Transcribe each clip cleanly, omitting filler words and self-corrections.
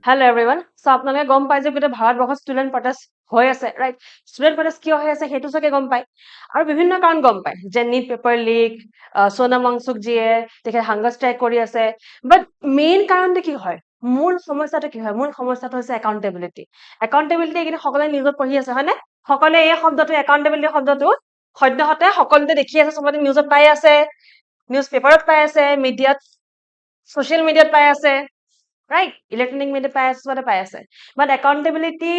Hello everyone. So আপোনালোকে গম পাই যে গোটেই ভাৰতবৰ্ষত ষ্টুডেণ্ট প্ৰটেষ্ট হৈ আছে, ৰাইট? ষ্টুডেণ্ট প্ৰটেষ্ট কিয় হৈ আছে সেইটো চাগে গম পায় আৰু বিভিন্ন কাৰণ গম পায় যে NEET paper leak, Sonam Wangchuk যিয়ে তেখেত হাংগাৰ ষ্ট্ৰাইক কৰি আছে। বাট মেইন কাৰণটো কি হয়? মূল সমস্যাটো কি হয়? মূল সমস্যাটো হৈছে একাউণ্টেবিলিটি। একাউণ্টেবিলিটি এইখিনি সকলোৱে নিউজত পঢ়ি আছে, হয়নে? সকলোৱে এই শব্দটো একাউণ্টেবিলিটি শব্দটো সদ্যহতে সকলোতে দেখি আছে, চবতে নিউজত পাই আছে, নিউজ পেপাৰত পাই আছে, মিডিয়াত, ছচিয়েল মিডিয়াত পাই আছে, ৰাইট? ইলেক্ট্ৰনিক মিডিয়া পাই আছে, চবতে পাই আছে। বাট একাউণ্টেবিলিটি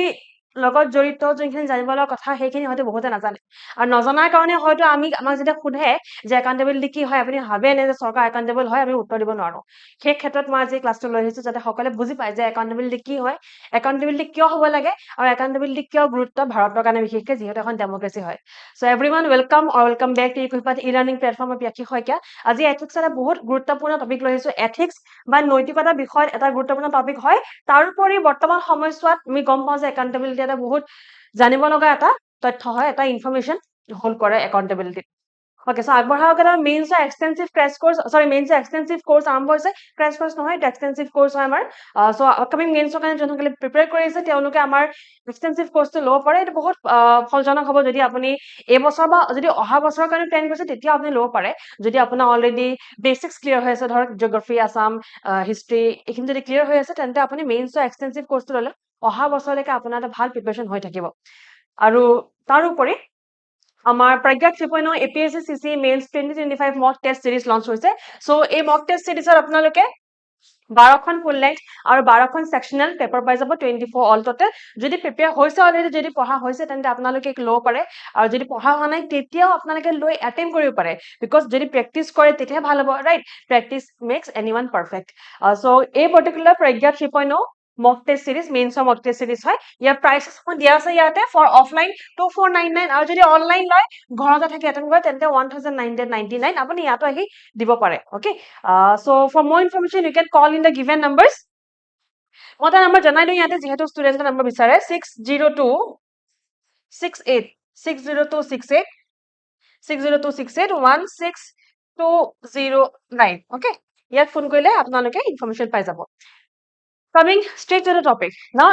লগত জড়িত যোনখিনি জানিব লগা কথা সেইখিনি হয়তো বহুতে নাজানে আৰু নজনাৰ কাৰণে হয়তো আমাক যেতিয়া সোধে যে একাউণ্টেবিলিটি কি হয়, আপুনি ভাবে নে যে চৰকাৰ একাউণ্টেবল হয়, আমি উত্তৰ দিব নোৱাৰো। সেই ক্ষেত্ৰত মই আজি ক্লাছটো লৈ আহিছো যাতে সকলোৱে বুজি পায় যে একাউণ্টেবিলিটি কি হয়, একাউণ্টেবিলিটি কিয় হ'ব লাগে আৰু একাউণ্টেবিলিটি কিয় গুৰুত্ব ভাৰতৰ কাৰণে, বিশেষকৈ যিহেতু এখন ডেমক্ৰেচি হয়। So' everyone welcome back to ইকুইপাত ই-লাৰ্ণিং প্লেটফৰ্মৰ প্যাখী শইকীয়া। আজি এথিক্স এটা বহুত গুৰুত্বপূৰ্ণ টপিক লৈ আহিছো। এথিক্স বা নৈতিকতাৰ বিষয়ত এটা গুৰুত্বপূৰ্ণ টপিক হয়। তাৰোপৰি বৰ্তমান সময়ছোৱাত আমি গম পাওঁ যে একাউণ্টেবিলিটি এটা বহুত জানিব লগা এটা তথ্য হয়, এটা ইনফৰমেশ্যন হোল্ড কৰে একাউণ্টেবিলিটি। অ'কে, চ' আগবঢ়াওক এটা মেইনছৰ এক্সটেনচিভ ক্ৰেছ কোৰ্চ, মেইনছৰ এক্সটেনচিভ কোৰ্চ আৰম্ভ হৈছে। ক্ৰেছ কোৰ্চ নহয়, এটা এক্সটেনচিভ কোৰ্চ হয় আমাৰ। চ' আপকামিং মেইনছৰ কাৰণে যোনসকলে প্ৰিপেয়াৰ কৰি আছে তেওঁলোকে আমাৰ এক্সটেনচিভ কোৰ্চটো ল'ব পাৰে। এইটো বহুত ফলজনক হ'ব যদি আপুনি এইবছৰ বা যদি অহা বছৰৰ কাৰণে প্লেন কৰিছে তেতিয়া আপুনি ল'ব পাৰে। যদি আপোনাৰ অলৰেডি বেচিক্স ক্লিয়াৰ হৈ আছে, ধৰক জিঅ'গ্ৰাফী, আছাম হিষ্ট্ৰী, এইখিনি যদি ক্লিয়াৰ হৈ আছে তেন্তে আপুনি মেইনছৰ এক্সটেনচিভ কোৰ্চটো ল'লে অহা বছৰলৈকে আপোনাৰ এটা ভাল প্ৰিপাৰেশ্যন হৈ থাকিব। আৰু তাৰোপৰি আমাৰ প্ৰজ্ঞা 3.0 APSC CC মেইনছ 2025 মক টেষ্ট চিৰিজ লঞ্চ হৈছে। চ' এই মক টেষ্ট চিৰিজত আপোনালোকে 12খন ফুল লেংথ আৰু 12খন ছেকশ্যনেল পেপাৰ পাই যাব, 24 অল টোটেল। যদি প্ৰিপেয়াৰ হৈছে অলৰেডি, যদি পঢ়া হৈছে তেন্তে আপোনালোকে ল'ব পাৰে, আৰু যদি পঢ়া হোৱা নাই তেতিয়াও আপোনালোকে লৈ এটেম্প কৰিব পাৰে, বিকজ যদি প্ৰেক্টিচ কৰে তেতিয়াহে ভাল হ'ব, ৰাইট? প্ৰেক্টিচ মেক্স এনিৱান পাৰফেক্ট। চ' এই particular Pragya 3.0 mock test series মেইনছৰ মক টেষ্ট চিৰিজ হয়। ইয়াৰ প্ৰাইচেছ দিয়া আছে ইয়াতে। ফৰ অফলাইন 2499 আৰু যদি অনলাইন লয় ঘৰতে থাকি এটেম্প কৰে তেন্তে 1999 আপুনি ইয়াতো আহি দিব পাৰে। Okay, so' for more information you can call in the given numbers. মই এটা নাম্বাৰ জনাই দিওঁ ইয়াতে, যিহেতু ষ্টুডেণ্টে নাম্বাৰ বিচাৰে 60268 16209। অ'কে, ইয়াত ফোন কৰিলে আপোনালোকে ইনফৰমেশ্যন পাই যাব। Coming straight to the topic না।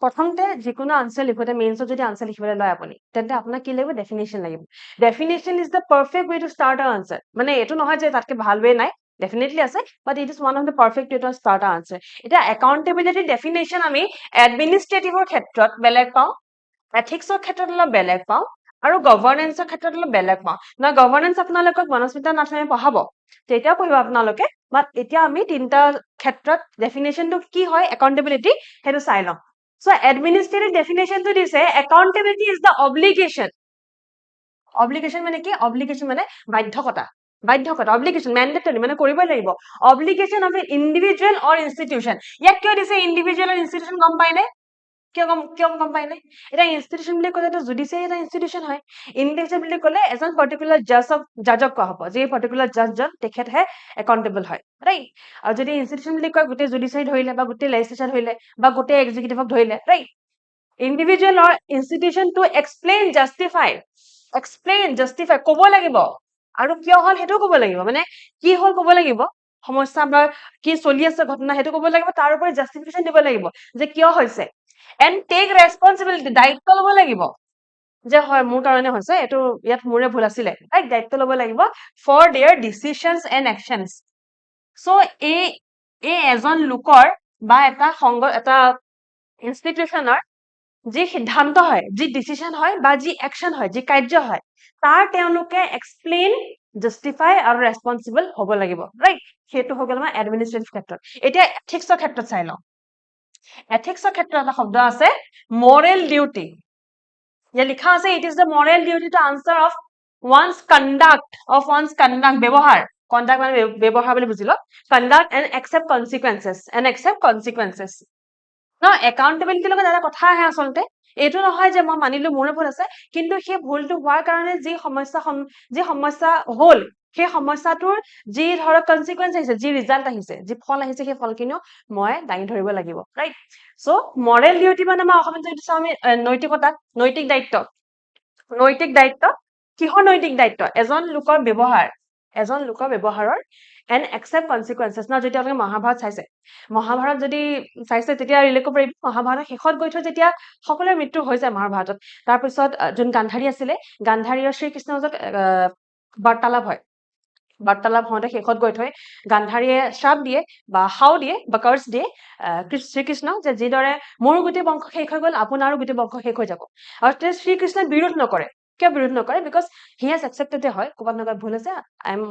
প্ৰথমতে যিকোনো আনচাৰ লিখোঁতে মেইনছত যদি আনচাৰ লিখিবলৈ লয় আপুনি তেন্তে আপোনাক কি লাগিব? ডেফিনেশ্যন লাগিব। Definition is the perfect way to start a answer. মানে এইটো নহয় যে তাতকে ভাল ৱে নাই, ডেফিনেটলি আছে, but it is one of the perfect way to start a answer. এতিয়া একাউণ্টেবিলিটি ডেফিনেশ্যন আমি এডমিনিষ্ট্ৰেটিভৰ ক্ষেত্ৰত বেলেগ পাওঁ, এথিক্সৰ ক্ষেত্ৰত অলপ বেলেগ পাওঁ, আৰু গভৰ্ণেন্সৰ ক্ষেত্ৰত অলপ বেলেগ পাওঁ। না গভৰ্ণেন্স আপোনালোকক মনস্মিতা নাথে পঢ়াব, তেতিয়াও পঢ়িব আপোনালোকে, বাট এতিয়া আমি তিনিটা ক্ষেত্ৰত ডেফিনেশ্যনটো কি হয় একাউণ্টেবিলিটি সেইটো চাই লওঁ। চ' এডমিনিষ্ট্ৰেটিভ ডেফিনেশ্যনটো দিছে accountability is the obligation. Obligation মানে কি? অব্লিগেশ্যন মানে বাধ্যকতা। অব্লিগেশ্যন মেণ্ডেটৰী, মানে কৰিবই লাগিব। Obligation of a individual or institution. ইয়াক কিয় দিছে ইণ্ডিভিজুৱেল আৰু ইনষ্টিটিউশ্যন গম পায়নে? কিয় গম পাই নাই? এটা ইনষ্টিটিউশ্যন বুলি ক'লে জুডিচিয়াৰী এটা ইনষ্টিটিউশ্যন হয়। ইণ্ডিভিজুৱেল বুলি ক'লে এজন পাৰ্টিকুলাৰ জাজক কোৱা হ'ব, যি পাৰ্টিকুলাৰ জাজজন তেখেতহে একাউণ্টেবল হয়, ৰাইট? আৰু যদি ইনষ্টিটিউশ্যন বুলি কয় গোটেই জুডিচিয়াৰী ধৰিলে বা গোটেই লেজিছলেচাৰ ধৰিলে বা গোটেই এক্সিকিউটিভক ধৰিলে, right? Individual or institution to explain justify ক'ব লাগিব, আৰু কিয় হ'ল সেইটোও ক'ব লাগিব। মানে কি হ'ল ক'ব লাগিব, সমস্যা বা কি চলি আছে ঘটনা সেইটো ক'ব লাগিব, তাৰ উপৰি জাষ্টিফিকেশ্যন দিব লাগিব যে কিয় হৈছে। এণ্ড টেক ৰেছপনচিবিলিটি, দায়িত্ব ল'ব লাগিব যে হয় মোৰ কাৰণে হৈছে, এইটো ইয়াত মোৰে ভুল আছিলে, ৰাইট? দায়িত্ব ল'ব লাগিব ফৰ দেয়াৰ ডিচিশ্যনছ এণ্ড একশ্যনছ। চ' এই এজন লোকৰ বা এটা ইনষ্টিটিউশ্যনৰ যি সিদ্ধান্ত হয়, যি ডিচিশ্যন হয় বা যি একশ্যন হয়, যি কাৰ্য হয়, তাৰ তেওঁলোকে এক্সপ্লেইন, জাষ্টিফাই আৰু ৰেছপনচিবল হ'ব লাগিব, ৰাইট? সেইটো হৈ গ'ল আমাৰ এডমিনিষ্ট্ৰেটিভ ক্ষেত্ৰত। এতিয়া এথিক্সৰ ক্ষেত্ৰত চাই লওঁ। এথিক্সৰ ক্ষেত্ৰত এটা শব্দ আছে মৰেল ডিউটি। ইয়াত লিখা আছে it is the moral duty to answer of one's conduct, ব্যৱহাৰ। কণ্ডাক্ট মানে ব্যৱহাৰ বুলি বুজি লওক। Conduct and accept consequences. ন, একাউণ্টেবিলিটিৰ লগত এটা কথা আহে আচলতে। এইটো নহয় যে মই মানিলো মোৰে ভুল আছে, কিন্তু সেই ভুলটো হোৱাৰ কাৰণে যি সমস্যা হ'ল, সেই সমস্যাটোৰ যি ধৰক কনচিকুৱেঞ্চ আহিছে, যি ৰিজাল্ট আহিছে, যি ফল আহিছে, সেই ফলখিনিও মই দাঙি ধৰিব লাগিব, ৰাইট? চ' মৰেল ডিউটি মানে আমাৰ অসমীয়াত যদি চাওঁ আমি নৈতিকতা, নৈতিক দায়িত্ব। কিহৰ নৈতিক দায়িত্ব? এজন লোকৰ ব্যৱহাৰ, এজন লোকৰ ব্যৱহাৰৰ এণ্ড একচেপ্ট কনচিকুৱেঞ্চেছ। না যেতিয়া আপোনালোকে মহাভাৰত চাইছে, মহাভাৰত যদি চাইছে তেতিয়া ৰিলেট কৰিব পাৰিব। মহাভাৰতৰ শেষত গৈ থৈ যেতিয়া সকলোৰে মৃত্যু হৈ যায় মহাভাৰতত, তাৰপিছত যোন গান্ধাৰী আছিলে, গান্ধাৰী আৰু শ্ৰীকৃষ্ণৰ মাজত বাৰ্তালাপ হয়। বাৰ্তালাপ হওঁতে শেষত গৈ থৈ গান্ধাৰীয়ে শ্ৰাপ দিয়ে বা হাও দিয়ে বা কাৰ্ছ দিয়ে শ্ৰীকৃষ্ণক, যে যিদৰে মোৰ গোটেই বংশ শেষ হৈ গ'ল, আপোনাৰো গোটেই বংশ শেষ হৈ যাব। আৰু তেতিয়া শ্ৰীকৃষ্ণই বিৰোধ নকৰে। কিয় বিৰোধ নকৰে? বিকজ হি হেজ একচেপ্টেড হয়, ক'ৰবাত নহয় ভুল হৈছে,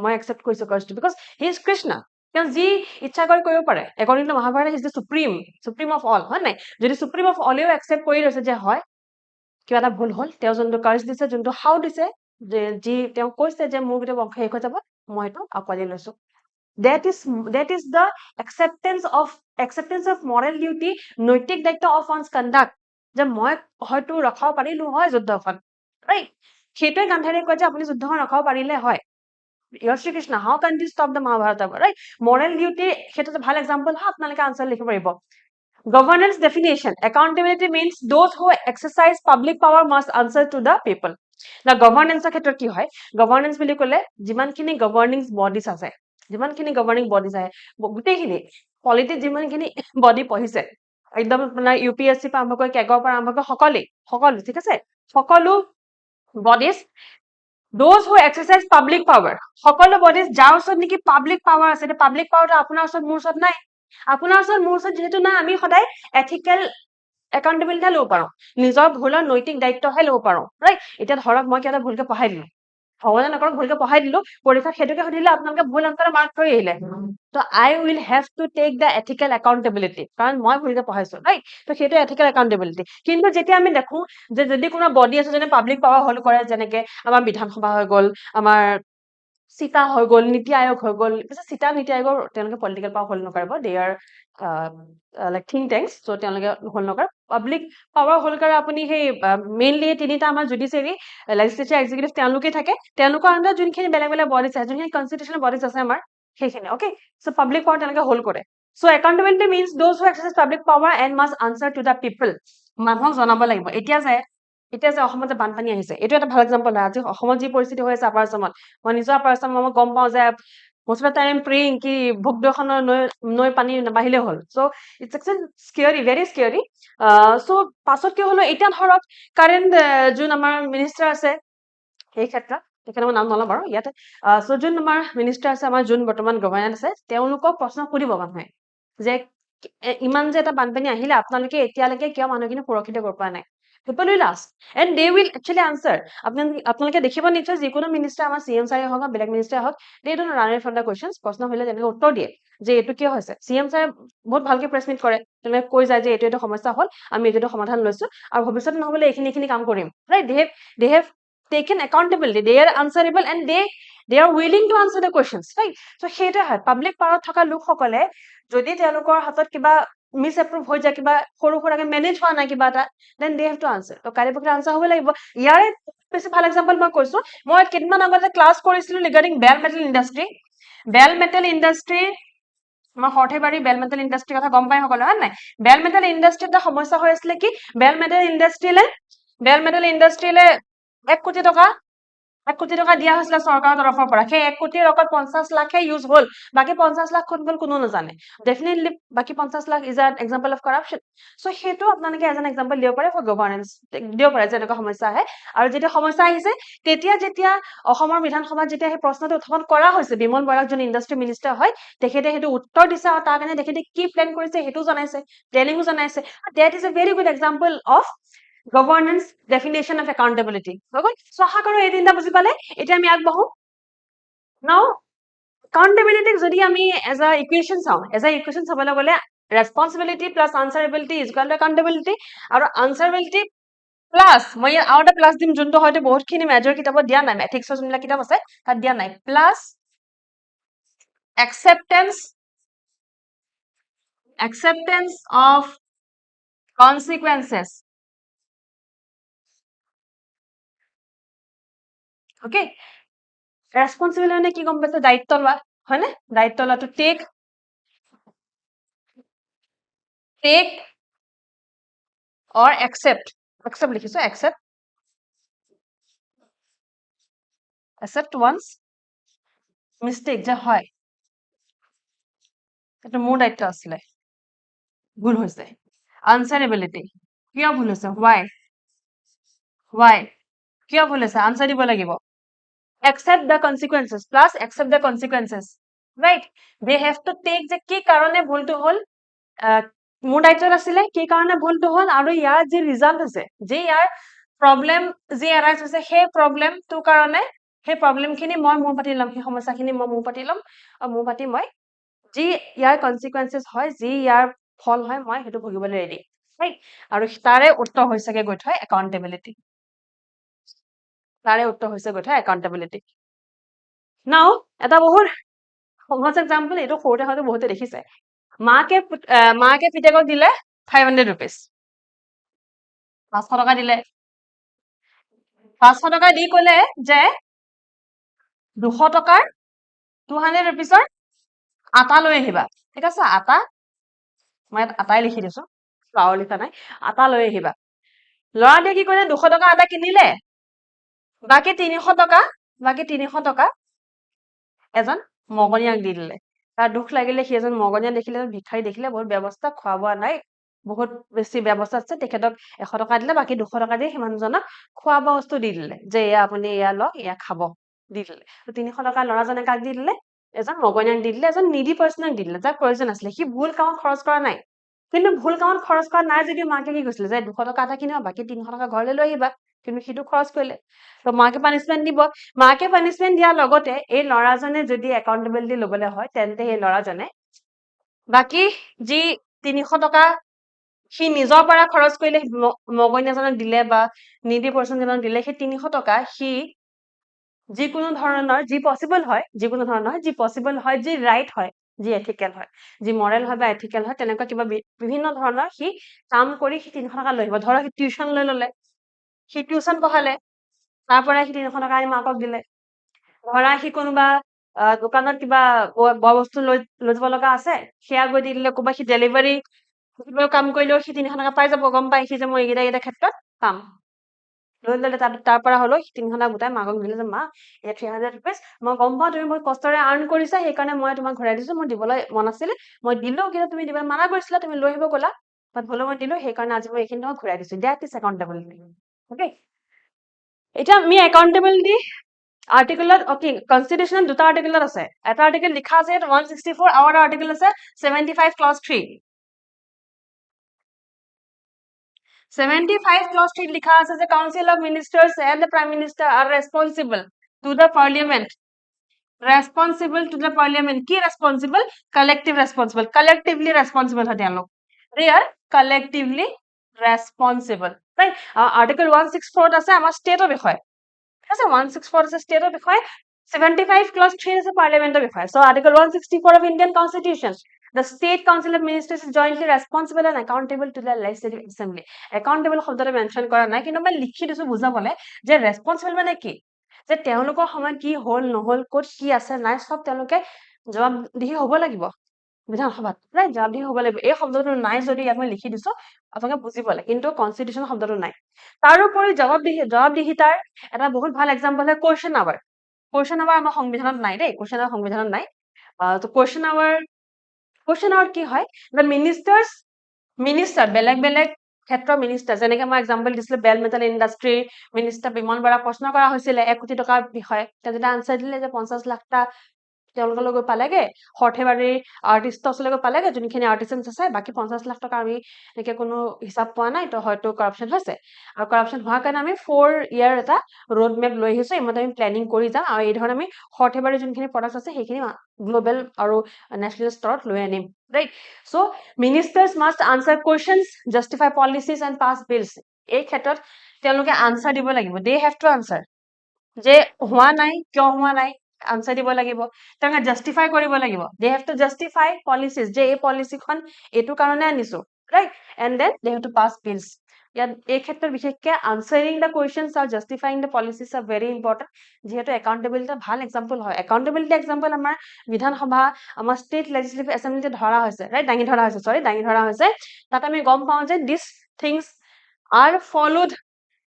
মই একচেপ্ট কৰিছো কাৰ্ছটো, বিকজ হি ইজ কৃষ্ণ। তেওঁ যি ইচ্ছা কৰি কৰিব পাৰে। According to Mahabharata is the supreme of all, হয় নাই? যদি সুপ্ৰিম অফ অলেও একচেপ্ট কৰি লৈছে যে হয় কিবা এটা ভুল হ'ল, তেওঁ যোনটো কাৰ্ছ দিছে, যোনটো হাও দিছে, যে যি তেওঁ কৈছে যে মোৰ গোটেই বংশ শেষ হৈ যাব, মই এইটো আঁকোৱালি লৈছো। That is the acceptance of moral duty, নৈতিক দায়িত্ব of one's conduct, যে মই হয়তো ৰখাব পাৰিলো হয় যুদ্ধখন, ৰাইট? সেইটোৱে গান্ধাৰীয়ে কয় যে আপুনি যুদ্ধখন ৰখাব পাৰিলে হয়। Shrikrishna, how can you stop the Mahabharata, right? Moral duty সেইটো এটা ভাল এক্সাম্পল হয়, আপোনালোকে আনচাৰ লিখিব পাৰিব। Governance definition. Accountability means those who exercise public power must answer to the people. Now, governance ক্ষেত্ৰত কি হয়? Governance বুলি ক'লে যিমানখিনি governing bodies আছে, যিমানখিনি governing bodies আছে, গোটেইখিনি পলিটিক্স যিমানখিনি বডি পঢ়িছে, একদম আপোনাৰ UPSC পৰা আৰম্ভ কৰি কেগৰ পৰা আৰম্ভ কৰি সকলো, ঠিক আছে? সকলো bodies, those who exercise public power, সকলো bodies যাৰ ওচৰত নেকি public power আছে, পাব্লিক পাৱাৰটো আপোনাৰ ওচৰত মোৰ ওচৰত নাই। আপোনাৰ ওচৰত মোৰ ওচৰত যিহেতু নাই, আমি সদায় এথিকেল একাউণ্টেবিলিটি ল'ব পাৰোঁ, নিজৰ ভুলৰ নৈতিক দায়িত্বহে ল'ব পাৰোঁ, ৰাইট? এতিয়া ধৰক মই কিবা এটা ভুলকে পঢ়াই দিলোঁ, ভগৱানে নকৰক ভুলকে পঢ়াই দিলোঁ, পৰীক্ষাত সেইটোকে সুধিলে আপোনালোকে ভুল আনচাৰ মাৰ্ক কৰি আহিলে, তো I will have to take the ethical accountability, কাৰণ মই ভুলকে পঢ়াইছো, ৰাইট? তো সেইটো এথিকেল একাউণ্টেবিলিটি। কিন্তু যেতিয়া আমি দেখো যে যদি কোনো বডি আছে যেনে পাব্লিক পাৱাৰ হোল্ড কৰে, যেনেকে আমাৰ বিধানসভা হৈ গ'ল, আমাৰ চিটা হৈ গ'ল, নীতি আয়োগ হৈ গ'ল, চিটা নীতি আয়োগৰ তেওঁলোকে পলিটিকেল পাৱাৰ হোল্ড নকৰিব, দে আৰ লাইক থিংক টেংকছ, ত' তেওঁলোকে হোল্ড নকৰে। পাব্লিক পাৱাৰ হোল্ড কৰে আপুনি সেই মেইনলি তিনিটা আমাৰ জুডিচিয়াৰী, লেজিছলেচাৰ, এক্সিকিউটিভ, তেওঁলোকে থাকে। তেওঁলোকৰ আণ্ডাৰত যোনখিনি বেলেগ বেলেগ বডিজ আছে, যোনখিনি কনষ্টিটিউচনেল বডিজ আছে আমাৰ, সেইখিনি, অ'কে? চ' পাব্লিক পাৱাৰ তেওঁলোকে হোল্ড কৰে। So' accountability means those who exercise public power and must answer to the people. মানুহক জনাব লাগিব। এতিয়া যে অসমত যে বানপানী আহিছে, এইটো এটা ভাল এক্সাম্পল হয়। আজি অসমত যি পৰিস্থিতি হৈ আছে আপাৰ আছামত, মই নিজৰ আপাৰ আছামত মই গম পাওঁ যে most of the time praying কি ভোগদখনৰ নৈ পানী নাবাঢ়িলে হ'ল। চ' ইটছ একচুৱেলি স্কেৰী, ভেৰি স্কেৰী। চ' পাছত কি হ'লো, এতিয়া ধৰক কাৰেণ্ট যোন আমাৰ মিনিষ্টাৰ আছে, সেই ক্ষেত্ৰত তেখেতৰ মই নাম নলওঁ বাৰু ইয়াতে, চ' যোন আমাৰ মিনিষ্টাৰ আছে, আমাৰ যোন বৰ্তমান গভৰ্ণৰ আছে, তেওঁলোকক প্ৰশ্ন সুধিব মানুহে যে ইমান যে এটা বানপানী আহিলে, আপোনালোকে এতিয়ালৈকে কিয় মানুহখিনি সুৰক্ষিত কৰিব পৰা নাই? People will ask and they will actually answer. আপোনালোকে দেখিব নিশ্চয় যিকোনো মিনিষ্টাৰ, আমাৰ CM ছাৰে হওক বা বেলেগ মিনিষ্টাৰ হওক, they don't run away from the questions. প্ৰশ্ন হ'লে তেনেকৈ উত্তৰ দিয়ে যে এইটো কিয় হৈছে। CM ছাৰে বহুত ভালকে প্ৰেছ মিট কৰে, তেওঁলোকে কৈ যায় যে এইটো সমস্যা হ'ল, আমি এইটো সমাধান লৈছো, আৰু ভৱিষ্যতে নহ'লে এইখিনি কাম কৰিম, right? They have taken accountability, they are answerable and they are willing to answer the questions, right? So সেইটোৱে হয়, পাব্লিক পাৱাৰত থকা লোকসকলে যদি তেওঁলোকৰ হাতত কিবা মিছএপ্ৰুভ হৈ যায়, কিবা সৰু সুৰাকে মেনেজ হোৱা নাই কিবা এটা, then they have to answer. তো কাইলৈ পক্ষে আনচাৰ হ'ব লাগিব। ইয়াৰে বেছি ভাল এক্সাম্পল মই কৈছো, মই কেইদিনমান আগতে ক্লাছ কৰিছিলো ৰিগাৰ্ডিং বেল মেটেল ইণ্ডাষ্ট্ৰি। বেল মেটেল ইণ্ডাষ্ট্ৰি, মই সৰ্থেবাৰী বেল মেটেল ইণ্ডাষ্ট্ৰিৰ কথা গম পাই সকলো, হয় নাই? বেল মেটেল ইণ্ডাষ্ট্ৰিত এটা সমস্যা হৈ আছিলে কি, বেল মেটেল ইণ্ডাষ্ট্ৰিলে 1 কোটি টকা দিয়া হৈছিলে চৰকাৰৰ তৰফৰ পৰা। সেই 1 কোটিৰ অকল 50 লাখহে ইউজ হ'ল, বাকী 50 লাখ ক'ত গ'ল কোনো নাজানে। ডেফিনেটলি বাকী 50 lakh is an example of corruption. So' সেইটো আপোনালোকে এজ এন এক্সাম্পল দিব পাৰে ফৰ গভাৰ্নেন্স, দিব পাৰে যে এনেকুৱা সমস্যা আহে। আৰু যেতিয়া সমস্যা আহিছে, যেতিয়া অসমৰ বিধানসভাত যেতিয়া সেই প্ৰশ্নটো উত্থাপন কৰা হৈছে, বিমল বৰাক যোন ইণ্ডাষ্ট্ৰি মিনিষ্টাৰ হয়, তেখেতে সেইটো উত্তৰ দিছে, আৰু তাৰ কাৰণে তেখেতে কি প্লেন কৰিছে সেইটোও জনাইছে, প্লেনিঙো জনাইছে। That is a very good example of governance definition of accountability. হৈ গ'ল? চ' আশা কৰোঁ এই তিনিটা বুজি পালে। এতিয়া আমি আগবাঢ়ো। নাও একাউণ্টেবিলিটিক যদি আমি এজ আ ইকুৱেশ্যন চাবলৈ গ'লে, responsibility plus answerability is equal to accountability, আৰু আনচাৰেবিলিটি প্লাছ, মই ইয়াত আৰু এটা প্লাছ দিম যোনটো হয়তো বহুতখিনি মেজৰ কিতাপত দিয়া নাই, এথিক্সৰ যোনবিলাক কিতাপ আছে তাত দিয়া নাই, plus acceptance of consequences. Okay? Responsibility মানে কি গম পাইছে? দায়িত্ব লোৱা, হয়নে? দায়িত্ব লোৱাটো টেক or accept লিখিছো, accept one's মিষ্টেক যে হয় এইটো মোৰ দায়িত্ব আছিলে ভুল হৈছে আনচাৰেবিলিটি কিয় ভুল হৈছে why কিয় ভুল হৈছে আনচাৰ দিব লাগিব accept the consequences plus accept the consequences right they have to take যে কি কাৰণে ভুলটো হ'ল মোৰ দায়িত্বত আছিলে কি কাৰণে ভুলটো হ'ল আৰু ইয়াৰ যি ৰিজাল্ট হৈছে যে ইয়াৰ প্ৰবলেম যি এৰাইজ হৈছে সেই প্ৰবলেমটোৰ কাৰণে সেই প্ৰবলেমখিনি মই মোৰ পাতি ল'ম সেই সমস্যাখিনি মই মোৰ পাতি ল'ম আৰু মোৰ পাতি মই যি ইয়াৰ কনচিকুৱেঞ্চেছ হয় যি ইয়াৰ ফল হয় মই সেইটো ভুগিবলৈ ৰেডি ৰাইট আৰু তাৰে উত্তৰ হৈছেগে গৈ থয় একাউণ্টেবিলিটি তাৰে উত্তৰ হৈছে গৈ থয় একাউণ্টেবিলিটি নাও এটা বহুত সহজ এক্সাম্পল এইটো সৰুতে হয়তো বহুতে দেখিছে মাকে পিতেকক দিলে 500 rupees 500 টকা দিলে 500 টকা দি ক'লে যে 200 টকাৰ 200 rupeesৰ আটা লৈ আহিবা ঠিক আছে আটা মই আটাই লিখি দিছো ফ্লাৱাৰ লিখা নাই আটা লৈ আহিবা ল'ৰাটোৱে কি কৰিলে 200 টকা আটা কিনিলে বাকী 300 টকা এজন মগনীয়াক দি দিলে তাৰ দুখ লাগিলে সি এজন মগনীয়া দেখিলে ভিক্ষাৰী দেখিলে বহুত ব্যৱস্থা খোৱা বোৱা নাই বহুত বেছি ব্যৱস্থা আছে তেখেতক 100 টকা দিলে বাকী 200 টকা দি সেই মানুহজনক খোৱা বোৱা বস্তু দি দিলে যে এয়া আপুনি এয়া লওক এয়া খাব দি দিলে 300 টকা ল'ৰাজনে কাক দি দিলে এজন মগনীয়াক দি দিলে এজন নিডি পাৰ্চনক দি দিলে যাৰ প্ৰয়োজন আছিলে সি ভুল কামত খৰচ কৰা নাই কিন্তু ভুল কামত খৰচ কৰা নাই যদিও মাকে কি কৈছিলে যে 200 টকা এটা কিনিবা বাকী 300 টকা ঘৰলৈ লৈ আহিবা কিন্তু সিটো খৰচ কৰিলে তো মাকে পানিশমেন্ট দিব মাকে পানিশমেন্ট দিয়াৰ লগতে এই ল'ৰাজনে যদি একাউণ্টেবিলিটি ল'বলৈ হয় তেন্তে এই ল'ৰাজনে বাকী যি 300 টকা সি নিজৰ পৰা খৰচ কৰিলে মগনীয়াজনক দিলে বা নিডি পাৰ্চনজনক দিলে সেই 300 টকা সি যিকোনো ধৰণৰ যি পসিবল হয় যিকোনো ধৰণৰ যি পসিবল হয় যি ৰাইট হয় যি এথিকেল হয় যি মৰেল হয় বা এথিকেল হয় তেনেকুৱা কিবা বিভিন্ন ধৰণৰ সি কাম কৰি সি 300 টকা লৈ আহিব ধৰক সি টিউচন লৈ ল'লে সি টিউচন পঢ়ালে তাৰ পৰা সি 300 টকা আনি মাকক দিলে ধৰা সি কোনোবা দোকানত কিবা বয় বস্তু লৈ যাব লগা আছে সেয়া গৈ দি দিলে ক'ৰবাত সি ডেলিভাৰী কাম কৰিলেও সি 300 টকা পাই যাব গম পাই সি যে মই এইকেইটা ক্ষেত্ৰত পাম লৈ ল'লে তাৰ পৰা হলো 300 টকা গোটাই মাকক দিলে যে মা এই 300 rupees মই গম পাওঁ তুমি বহুত কষ্টৰে আৰ্ণ কৰিছা সেইকাৰণে মই তোমাক ঘূৰাই দিছো মই দিবলৈ মন আছিলে মই দিলো কিন্তু তুমি দিবলৈ মানা কৰিছিলা তুমি লৈ আহিব ক'লা বাট হ'লেও মই দিলো সেইকাৰণে আজি মই এইখিনি তোমাক ঘূৰাই দিছো দ্যাট ইজ একাউণ্টেবিলিটি ওকে এতিয়া আমি একাউণ্টেবিলিটি আৰ্টিকেলত ওকে কনষ্টিটিউশ্যন দুটা আৰ্টিকেলত আছে এটা আৰ্টিকেল লিখা আছে 164 আৰু এটা আৰ্টিকেল আছে 75 ক্লজ 3 75 clause 3 লিখা আছে যে council of ministers and the prime minister are responsible to the parliament কি responsible collectively responsible হয় তেওঁলোক they are collectively responsible right article 164 আছে আমাৰ ষ্টেটৰ বিষয় ঠিক আছে 164 আছে ষ্টেটৰ বিষয় 75 clause 3 আছে পাৰ্লিয়ামেন্টৰ বিষয় so article 164 of Indian constitution the state council of ministers is jointly responsible and accountable to the legislative assembly accountable শব্দটো মেনশন কৰা নাই কিন্তু মই লিখি দিছো বুজাবলে যে ৰেসপন্সিবল মানে কি যে তেওঁলোকৰ সময়ত কি হল নহল ক'ত কি আছে নাই সব তেওঁলোকে জবাবদিহি হ'ব লাগিব বিধানসভাত ৰাইট জবাবদিহি হ'ব লাগিব এই শব্দটো নাই যদি ইয়াত মই লিখি দিছো আপোনালোকে বুজিব লাগে কিন্তু কনষ্টিটিউশ্যন শব্দটো নাই তাৰোপৰি জবাবদিহিতাৰ এটা বহুত ভাল এক্সাম্পল হয় কোৱেশ্চন আৱাৰ আমাৰ সংবিধানত নাই দেই কোৱেশ্চন আৱাৰ সংবিধানত নাই তো কোৱেশ্চন আৱাৰ কি হয় দ্য মিনিষ্টাৰ বেলেগ ক্ষেত্ৰৰ মিনিষ্টাৰ যেনেকে মই এক্সাম্পল দিছিলো bell metal industry minister Bimal Bora প্ৰশ্ন কৰা হৈছিলে 1 কোটি টকাৰ বিষয়ে তেওঁ যেতিয়া আনচাৰ দিলে যে 50 লাখটা তেওঁলোকৰ গৈ পালেগে সৰ্থেবাৰী আৰ্টিষ্টৰ ওচৰলৈ পালেগে যোনখিনি আৰ্টিষ্টেন্স আছে বাকী 50 লাখ টকা আমি এনেকে কোনো হিচাপ পোৱা নাই তো হয়তো কৰাপশন হৈছে আৰু কৰাপশন হোৱাৰ কাৰণে আমি 4 ইয়াৰ এটা ৰোড মেপ লৈ আহিছো ইমতে আমি প্লেনিং কৰি যাম আৰু এই ধৰণে আমি সৰ্থেবাৰী যোনখিনি প্ৰডাক্ট আছে সেইখিনি গ্লোবেল আৰু নেশ্যনেল স্তৰত লৈ আনিম right so ministers must answer questions justify policies and pass bills এই ক্ষেত্ৰত তেওঁলোকে আনসাৰ দিব লাগিব দে হেভ টু আনসাৰ যে হোৱা নাই কিয় হোৱা নাই আনসাৰ দিব লাগিব তেওঁলোকে জাস্টিফাই কৰিব লাগিব they have to justify policies যে এই পলিচিখন এইটো কাৰণে আনিছো right and then they have to pass bills ইয়াত এই ক্ষেত্ৰত বিশেষকৈ আনসাৰিং দ্য কুৱেশ্যনছ আৰু justifying the policies are very important যিহেতু একাউণ্টেবিলিটি ভাল এক্সাম্পল হয় একাউণ্টেবিলিটি এক্সাম্পল আমাৰ বিধানসভা আমাৰ ষ্টেট লেজিসলেটিভ এছেম্বলিতে ধৰা হৈছে ৰাইট দাঙি ধৰা হৈছে তাত আমি গম পাওঁ যে this things are followed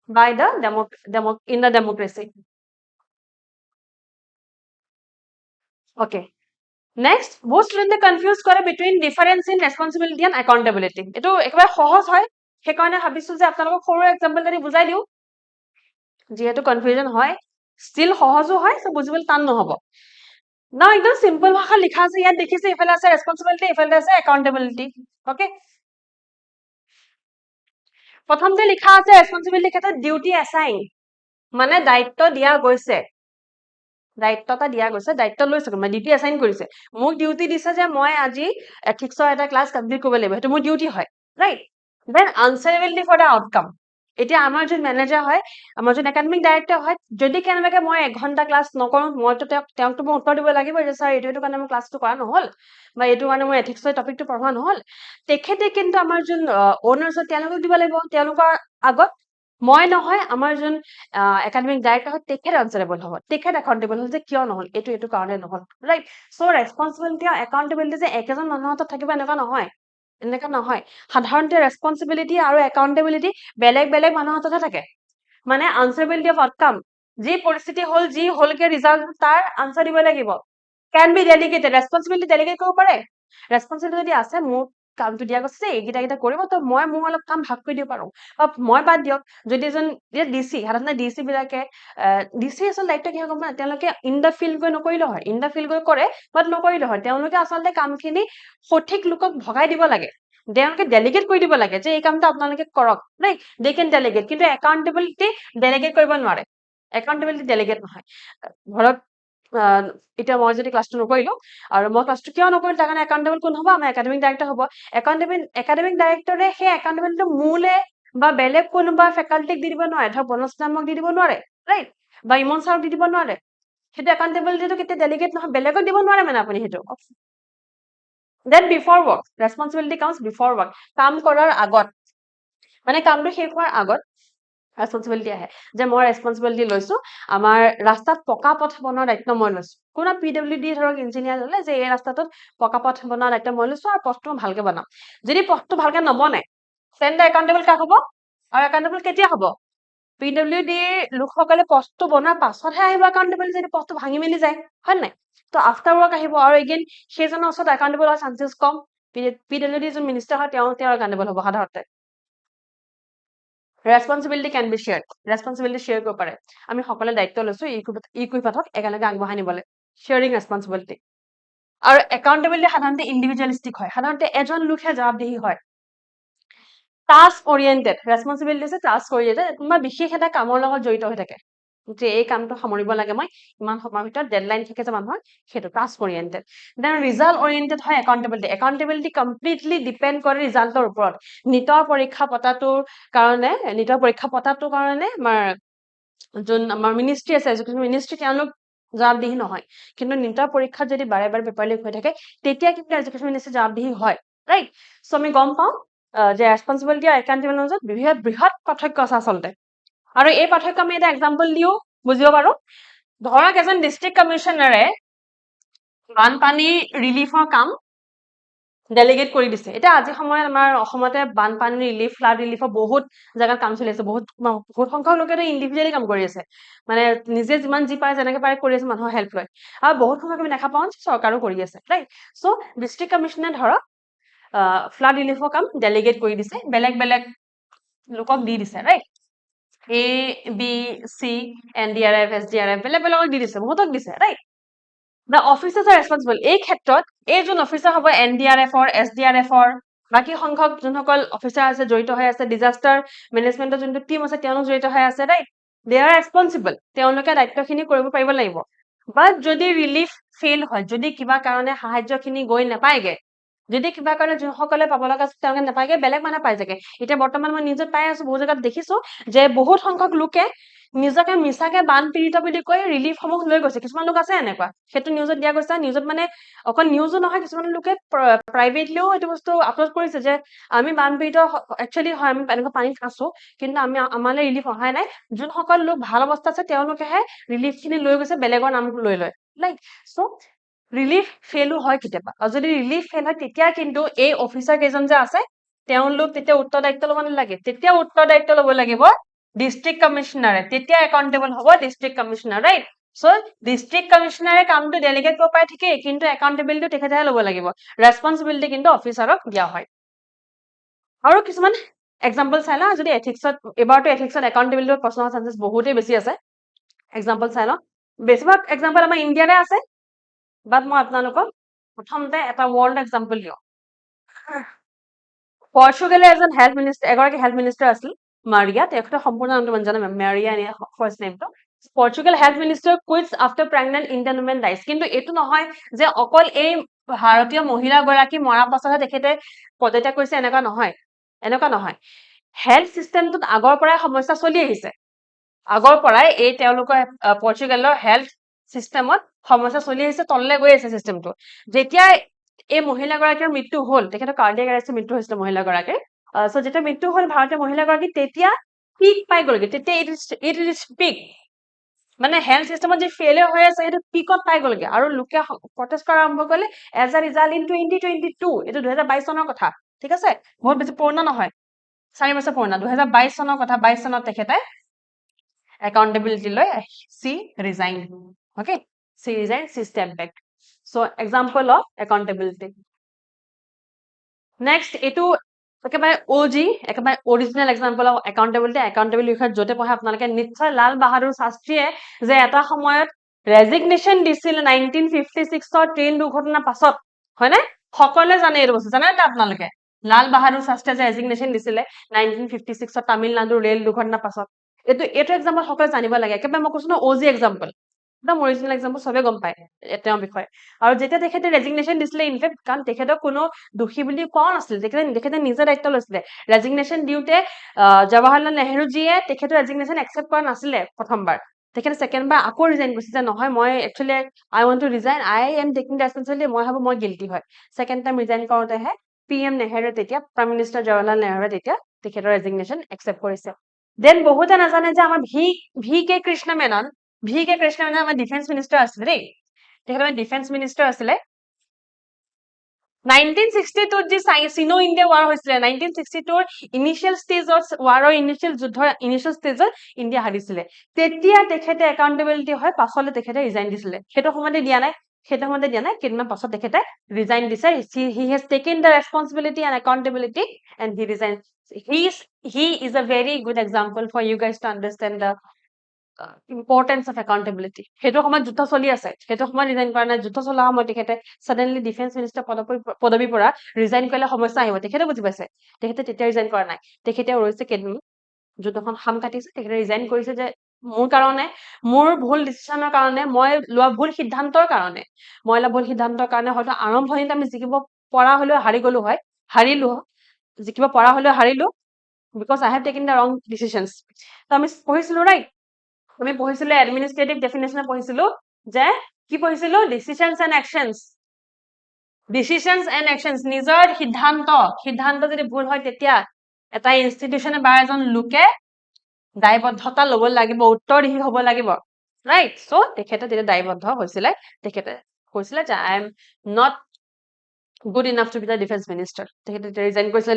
by the in the democracy Okay. Next, বহুত ষ্টুডেণ্টে কনফিউজ কৰে between difference in responsibility and accountability. এইটো একেবাৰে সহজ হয়, সেইকাৰণে ভাবিছো যে আপোনালোকক সৰু এক্সাম্পল যদি বুজাই দিওঁ, যিহেতু কনফিউজন হয়, ষ্টিল সহজো হয়, চ' বুজিবলৈ টান নহ'ব। না একদম চিম্পল ভাষা লিখা আছে, ইয়াত দেখিছে ইফালে আছে ৰেছপন্সিবিলিটি, ইফালে আছে একাউণ্টেবিলিটি। অ'কে, প্ৰথম যে লিখা আছে ৰেছপন্সিবিলিটি ক্ষেত্ৰত ডিউটি এছাইন, মানে দায়িত্ব দিয়া গৈছে, দায়িত্ব এটা দিয়া গৈছে, দায়িত্ব লৈছে, মানে ডিউটি এছাইন কৰিছে। মোক ডিউটি দিছে যে মই আজি এথিক্সৰ এটা ক্লাছ কমপ্লিট কৰিব লাগিব, সেইটো মোৰ ডিউটি হয়, right? Then answerability for the outcome. এতিয়া আমাৰ যোন মেনেজাৰ হয়, আমাৰ যোন একাডেমিক ডাইৰেক্টৰ হয়, যদি কেনেবাকে মই 1 ঘণ্টা ক্লাছ নকৰোঁ, মইতো তেওঁকতো মই উত্তৰ দিব লাগিব যে ছাৰ এইটো কাৰণে মোৰ ক্লাছটো কৰা নহ'ল, বা এইটো কাৰণে মই এথিক্সৰ টপিকটো পঢ়োৱা নহ'ল। তেখেতে কিন্তু আমাৰ যোন অ'নাৰ্ছ হয় তেওঁলোকক দিব লাগিব, তেওঁলোকৰ আগত মই নহয়, আমাৰ যোন একাডেমিক ডাইৰেক্টৰ হয় তেখেত আনচাৰেবল হ'ব, তেখেত একাউণ্টেবল হ'ল যে কিয় নহ'ল, এইটো কাৰণে নহ'ল, ৰাইট? চ' ৰেছপন্সিবিলিটি আৰু একাউণ্টেবিলিটি যে একেজন মানুহৰ হাতত থাকিব এনেকুৱা নহয়, এনেকুৱা নহয়। সাধাৰণতে ৰেছপন্সিবিলিটি আৰু একাউণ্টেবিলিটি বেলেগ বেলেগ মানুহৰ হাততহে থাকে। মানে আনচাৰেবিলিটি অফ আউটকাম, যি পৰিস্থিতি হ'ল, যি হ'লগে ৰিজাল্ট, তাৰ আনচাৰ দিব লাগিব। Can be delegated, responsibility delegate কৰিব পাৰে। ৰেছপন্সিবিলিটি যদি আছে, মোক কামটো দিয়া গৈছে যে এইকেইটা কৰিব, তো মই মোৰ অলপ কাম ভাগ কৰি দিব পাৰোঁ, বা মই বাদ দিয়ক, যদি এজন ডিচি, সাধাৰণতে ডিচি বিলাকে ডিচি আচলতে দায়িত্ব কি হয় গম পায়, তেওঁলোকে ইন দ্য ফিল্ড গৈ নকৰিলে হয়, ইন দ্য ফিল্ড গৈ কৰে, বাট নকৰিলে হয়, তেওঁলোকে আচলতে কামখিনি সঠিক লোকক ভগাই দিব লাগে, তেওঁলোকে ডেলিগেট কৰি দিব লাগে যে এই কামটো আপোনালোকে কৰক, ৰাইট? দে কেন ডেলিগেট, কিন্তু একাউণ্টেবিলিটি ডেলিগেট কৰিব নোৱাৰে, একাউণ্টেবিলিটি ডেলিগেট নহয়। ধৰক এতিয়া মই যদি ক্লাছটো নকৰিলো, আৰু মই ক্লাছটো কিয় নকৰিলো, তাৰ কাৰণে একাউণ্টেবল কোন হ'ব, আমাৰ একাডেমিক ডাইৰেক্টৰ হ'ব। একাডেমিক ডাইৰেক্টৰে সেই একাউণ্টেবিলিটিটো মোলে বা বেলেগ কোনোবা ফেকাল্টিক দি দিব নোৱাৰে, ধৰক বনজ নামক দি দিব নোৱাৰে, ৰাইট? বা ইমন ছাৰক দি দিব নোৱাৰে, সেইটো একাউণ্টেবিলিটিটো কেতিয়া ডেলিগেট নহয়, বেলেগক দিব নোৱাৰে মানে আপুনি সেইটো। Then before work, responsibility comes before work, কাম কৰাৰ আগত, মানে কামটো শেষ হোৱাৰ আগত ৰেছপন্সিবিলিটি আহে, যে মই ৰেছপন্সিবিলিটি লৈছো, আমাৰ ৰাস্তাত পকা পথ বনোৱাৰ দায়িত্ব মই লৈছো। কোনো PWD ধৰক ইঞ্জিনিয়াৰ ল'লে যে এই ৰাস্তাটোত পকা পথ বনোৱাৰ দায়িত্ব মই লৈছো, আৰু পথটো মই ভালকে বনাম। যদি পথটো ভালকে নবনে, তেন দ্য একাউণ্টেবল কাক হ'ব, আৰু একাউণ্টেবল কেতিয়া হ'ব? PWD লোকসকলে পথটো বনোৱাৰ পাছতহে আহিব একাউণ্টেবল, যদি পথটো ভাঙি মেলি যায়, হয় নাই? তো আফটাৰ ৱৰ্ক আহিব, আৰু এগেইন সেইজনৰ ওচৰত একাউণ্টেবল হোৱাৰ চান্সেছ কম। PWD যোন মিনিষ্টাৰ হয় তেওঁ একাউণ্টেবল হ'ব সাধাৰণতে। Responsibility can be shared, responsibility share কৰিব পাৰে, আমি সকলোৱে দায়িত্ব লৈছো ইকুই পাঠক একেলগে আগবঢ়াই নিবলৈ, শ্বেয়াৰিং ৰেছপন্সিবিলিটি। আৰু একাউণ্টেবিলিটি সাধাৰণতে ইণ্ডিভিজুৱেলিষ্টিক হয়, সাধাৰণতে এজন লোকহে জবাবদিহি হয়। টাস্ক অৰিয়েণ্টেড, ৰেছপন্সিবিলিটি হৈছে টাস্ক অৰিয়েণ্টেড, কোনোবা বিশেষ এটা কামৰ লগত জড়িত হৈ থাকে, যে এই কামটো সামৰিব লাগে মই, ইমান সময়ৰ ভিতৰত ডেডলাইন থাকে যে মানুহৰ, সেইটো task oriented. Then result oriented হয় একাউণ্টেবিলিটি, একাউণ্টেবিলিটি কমপ্লিটলি ডিপেণ্ড কৰে ৰিজাল্টৰ ওপৰত। নিটৰ পৰীক্ষা পতাটোৰ কাৰণে আমাৰ যোন আমাৰ মিনিষ্ট্ৰী আছে, এডুকেশ্যন মিনিষ্ট্ৰী, তেওঁলোক জবাবদিহি নহয়, কিন্তু নিটৰ পৰীক্ষাত যদি বাৰে বাৰে পেপাৰ লিক হৈ থাকে, তেতিয়া কিন্তু এডুকেশ্যন মিনিষ্ট্ৰী জবাবদিহি হয়, ৰাইট? চ' আমি গম পাওঁ যে ৰেছপন্সিবিলিটি আৰু একাউণ্টেবিলিটিৰ মাজত বৃহৎ পাৰ্থক্য আছে আচলতে। আৰু এই পাৰ্থক্য আমি এটা এক্সাম্পল দিও বুজিব পাৰো। ধৰক এজন ডিষ্ট্ৰিক্ট কমিশ্যনাৰে বানপানী ৰিলিফৰ কাম ডেলিগেট কৰি দিছে। এতিয়া আজি সময়ত আমাৰ অসমতে বানপানী ৰিলিফ, ফ্লাড ৰিলিফৰ বহুত জেগাত কাম চলি আছে, বহুত সংখ্যক লোকেতো ইণ্ডিভিজুৱেলি কাম কৰি আছে, মানে নিজে যিমান যি পাৰে যেনেকে পাৰে কৰি আছে, মানুহৰ হেল্প লয়, আৰু বহুত সংখ্যক আমি দেখা পাওঁ চৰকাৰো কৰি আছে, ৰাইট? চ' ডিষ্ট্ৰিক্ট কমিশ্যনে ধৰক ফ্লাড ৰিলিফৰ কাম ডেলিগেট কৰি দিছে, বেলেগ বেলেগ লোকক দি দিছে, right? A, B, C, NDRF, SDRF, বেলেগ বেলেগক দি দিছে, বহুতক দিছে, right? The officers are responsible, এই ক্ষেত্ৰত এই যোন অফিচাৰ হ'ব NDRFৰ, SDRFৰ, বাকী সংখ্যক যোনসকল অফিচাৰ আছে জড়িত হৈ আছে, ডিজাষ্টাৰ মেনেজমেণ্টৰ যোনটো টিম আছে তেওঁলোক জড়িত হৈ আছে, ৰাইট? They are responsible, তেওঁলোকে দায়িত্বখিনি কৰিব পাৰিব লাগিব। বাট যদি ৰিলিফ ফেইল হয়, যদি কিবা কাৰণে সাহায্যখিনি গৈ নাপায়গে, যদি কিবা কাৰণে যোনসকলে পাব লগা আছে তেওঁলোকে নাপায়গে, বেলেগ মানুহে পাই যাগে। এতিয়া বৰ্তমান মই নিউজত পাই আছো, বহু জেগাত দেখিছো যে বহুত সংখ্যক লোকে নিজকে মিছাকে বানপীড়িত বুলি কৈ ৰিলিফসমূহ লৈ গৈছে, কিছুমান লোক আছে এনেকুৱা, সেইটো নিউজত দিয়া গৈছে। নিউজত মানে অকল নিউজো নহয়, কিছুমান লোকে প্ৰাইভেটলিও এইটো বস্তু আপলোড কৰিছে যে আমি বানপীড়িত একচুৱেলি হয়, আমি এনেকুৱা পানীত আছো, কিন্তু আমালৈ ৰিলিফ অহাই নাই, যোনসকল লোক ভাল অৱস্থা আছে তেওঁলোকেহে ৰিলিফখিনি লৈ গৈছে, বেলেগৰ নাম লৈ লয়, ৰাইট? চ' ৰিলিফ ফেইলো হয় কেতিয়াবা, আৰু যদি ৰিলিফ ফেইল হয় তেতিয়া কিন্তু এই অফিচাৰ কেইজন যে আছে তেওঁলোক তেতিয়া উত্তৰদায়িত্ব ল'ব নালাগে, তেতিয়া উত্তৰদায়িত্ব ল'ব লাগিব ডিষ্ট্ৰিক্ট কমিশ্যনাৰে, তেতিয়া একাউণ্টেবল হ'ব district commissioner, right? So district কমিশনাৰে কামটো ডেলিগেট কৰিব পাৰে ঠিকেই, কিন্তু একাউণ্টেবিলিটি তেখেতেহে ল'ব লাগিব, ৰেছপন্সিবিলিটি কিন্তু অফিচাৰক দিয়া হয়। আৰু কিছুমান এক্সাম্পল চাই লওঁ, যদি এথিক্সত এবাৰতো এথিক্সত একাউণ্টেবিলিটিৰ প্ৰশ্ন হোৱাৰ চান্সেছ বহুতেই বেছি আছে। এক্সাম্পল চাই লওঁ, বেছিভাগ এক্সাম্পল আমাৰ ইণ্ডিয়াতে আছে, বাট মই আপোনালোকক প্ৰথমতে এটা ৱৰ্ল্ড এক্সাম্পল দিওঁ। পৰ্চুগালৰ এগৰাকী হেল্থ মিনিষ্টাৰ আছিল, মাৰিয়া, তেখেতৰ সম্পূৰ্ণ নামটো মানে জানে, মাৰিয়া এনে ফাৰ্ষ্ট নেমটো। Portugal health minister quits after pregnant Indian women dies. কিন্তু এইটো নহয় যে অকল এই ভাৰতীয় মহিলাগৰাকী মৰাৰ পাছতহে তেখেতে পদত্যাগ কৰিছে, এনেকুৱা নহয়। হেল্থ চিষ্টেমটোত আগৰ পৰাই সমস্যা চলি আহিছে, আগৰ পৰাই এই তেওঁলোকৰ পৰ্চুগালৰ হেল্থ চিষ্টেমত সমস্যা চলি আহিছে, তললৈ গৈ আছে চিষ্টেমটো। যেতিয়া এই মহিলাগৰাকীৰ মৃত্যু হ'ল, তেখেতৰ কাৰ্ডিয়াক এৰেষ্টৰ মৃত্যু হৈছিলে মহিলাগৰাকীৰ, চ' যেতিয়া মৃত্যু হ'ল ভাৰতীয় মহিলাগৰাকী, তেতিয়া পিক পাই গ'লগে, তেতিয়া ইট ইজ পিক, মানে হেল্থ চিষ্টেমত যি ফেইলিয়ৰ হৈ আছে সেইটো পিকত পাই গ'লগে, আৰু লোকে প্ৰটেষ্ট কৰা আৰম্ভ কৰিলে এজ এ ৰিজাল্ট ইন 2022, এইটো 2022 চনৰ কথা, ঠিক আছে, বহুত বেছি পুৰণা নহয়, 4 বছৰ পুৰণা, 2022 চনৰ কথা। 22 চনত তেখেতে একাউণ্টেবিলিটি লৈ she resign, okay, she resign, she step back. So' example of accountability. Next, এইটো একেবাৰে OG, একেবাৰে অৰিজিনেল এক্সাম্পল অফ একাউণ্টেবিলিটি বিষয়ত য'তে পঢ়ে আপোনালোকে নিশ্চয় লাল বাহাদুৰ শাস্ত্ৰীয়ে যে এটা সময়ত ৰেজিগনেশ্যন দিছিল 1956ৰ ট্ৰেইন দুৰ্ঘটনাৰ পাছত, হয়নে? সকলোৱে জানে এইটো বস্তু, জানে নে আপোনালোকে? লাল বাহাদুৰ শাস্ত্ৰীয়ে যে ৰেজিগনেশ্যন দিছিলে 1956ত তামিলনাডুৰ ৰেল দুৰ্ঘটনাৰ পাছত, এইটো এক্সাম্পল সকলোৱে জানিব লাগে। একেবাৰে মই কৈছো ন, OG এক্সাম্পল, একদম অৰিজিনেল এক্সাম্পল, চবে গম পায় তেওঁৰ বিষয়ে। আৰু যেতিয়া তেখেতে ৰেজিগনেশ্যন দিছিলে, ইনফেক্ট কাৰণ তেখেতক কোনো দোষী বুলি কোৱা নাছিল, তেখেতে নিজে দায়িত্ব লৈছিলে। ৰেজিগনেশ্যন দিওঁতে জৱাহৰলাল নেহৰুজীয়ে তেখেতৰ ৰেজিগনেশ্যন একচেপ্ট কৰা নাছিলে প্ৰথমবাৰ, তেখেতে ছেকেণ্ডবাৰ আকৌ ৰিজাইন কৰিছে যে নহয়, মই actually I want to resign, I am taking responsibility, মই ভাবো মই গিল্টি হয়। ছেকেণ্ড টাইম ৰিজাইন কৰোঁতেহে PM নেহৰুৱে, তেতিয়া প্ৰাইম মিনিষ্টাৰ জৱাহৰলাল নেহৰুৱে তেতিয়া তেখেতৰ ৰেজিগনেশ্যন একচেপ্ট কৰিছে। দেন বহুতে নাজানে যে আমাৰ ভি কে কৃষ্ণ মেনন আমাৰ ডিফেন্স মিনিষ্টাৰ আছিলে দেই, তেখেত ডিফেন্স মিনিষ্টাৰ আছিলে। 1962 যি চিনো ইণ্ডিয়া ৱাৰ হৈছিলে, 1962 ইনিচিয়েল ষ্টেজত ৱাৰৰ যুদ্ধৰ ইনিচিয়েল ষ্টেজত ইণ্ডিয়া হাৰিছিলে, তেতিয়া তেখেতে একাউণ্টেবিলিটি হয়, পাছলৈ তেখেতে ৰিজাইন দিছিলে। সেইটো সময়তে দিয়া নাই, কেইদিনমান পাছত তেখেতে ৰিজাইন দিছে। He has taken the responsibility and accountability and he resign. He is a very good example for you guys to understand the importance of accountability. সেইটো সময়ত যুদ্ধ চলি আছে, সেইটো সময়ত ৰিজাইন কৰা নাই, যুদ্ধ চলা সময়ত তেখেতে ছাডেনলি ডিফেন্স মিনিষ্টাৰ পদবীৰ পৰা ৰিজাইন কৰিলে সমস্যা আহিব, তেখেতে বুজি পাইছে, তেখেতে তেতিয়া ৰিজাইন কৰা নাই, তেখেতে ৰৈছে কেইদিনমান, যুদ্ধখন সাম কাটিছে, তেখেতে ৰিজাইন কৰিছে যে মোৰ কাৰণে, মোৰ ভুল ডিচিশ্যনৰ কাৰণে, মই লোৱা ভুল সিদ্ধান্তৰ কাৰণে হয়তো আৰম্ভণিত আমি জিকিব পৰা হলেও হাৰিলো, জিকিব পৰা হলেও হাৰিলো, because I have taken the wrong decisions. তো আমি পঢ়িছিলো ৰাইট, আমি পঢ়িছিলো এডমিনিষ্ট্ৰেটিভ ডেফিনেশ্যন পঢ়িছিলো, যে কি পঢ়িছিলো? ডিচিশ্যনছ এণ্ড একশ্যনছ, নিজৰ সিদ্ধান্ত যদি ভুল হয়, তেতিয়া এটা ইনষ্টিটিউচনে বা এজন লোকে দায়বদ্ধতা ল'ব লাগিব, উত্তৰদিশী হ'ব লাগিব, ৰাইট? চ' তেখেতে তেতিয়া দায়বদ্ধ হৈছিলে, তেখেতে কৈছিলে যে I am not good enough to B the defence minister, তেখেতে ৰিজাইন কৰিছিলে।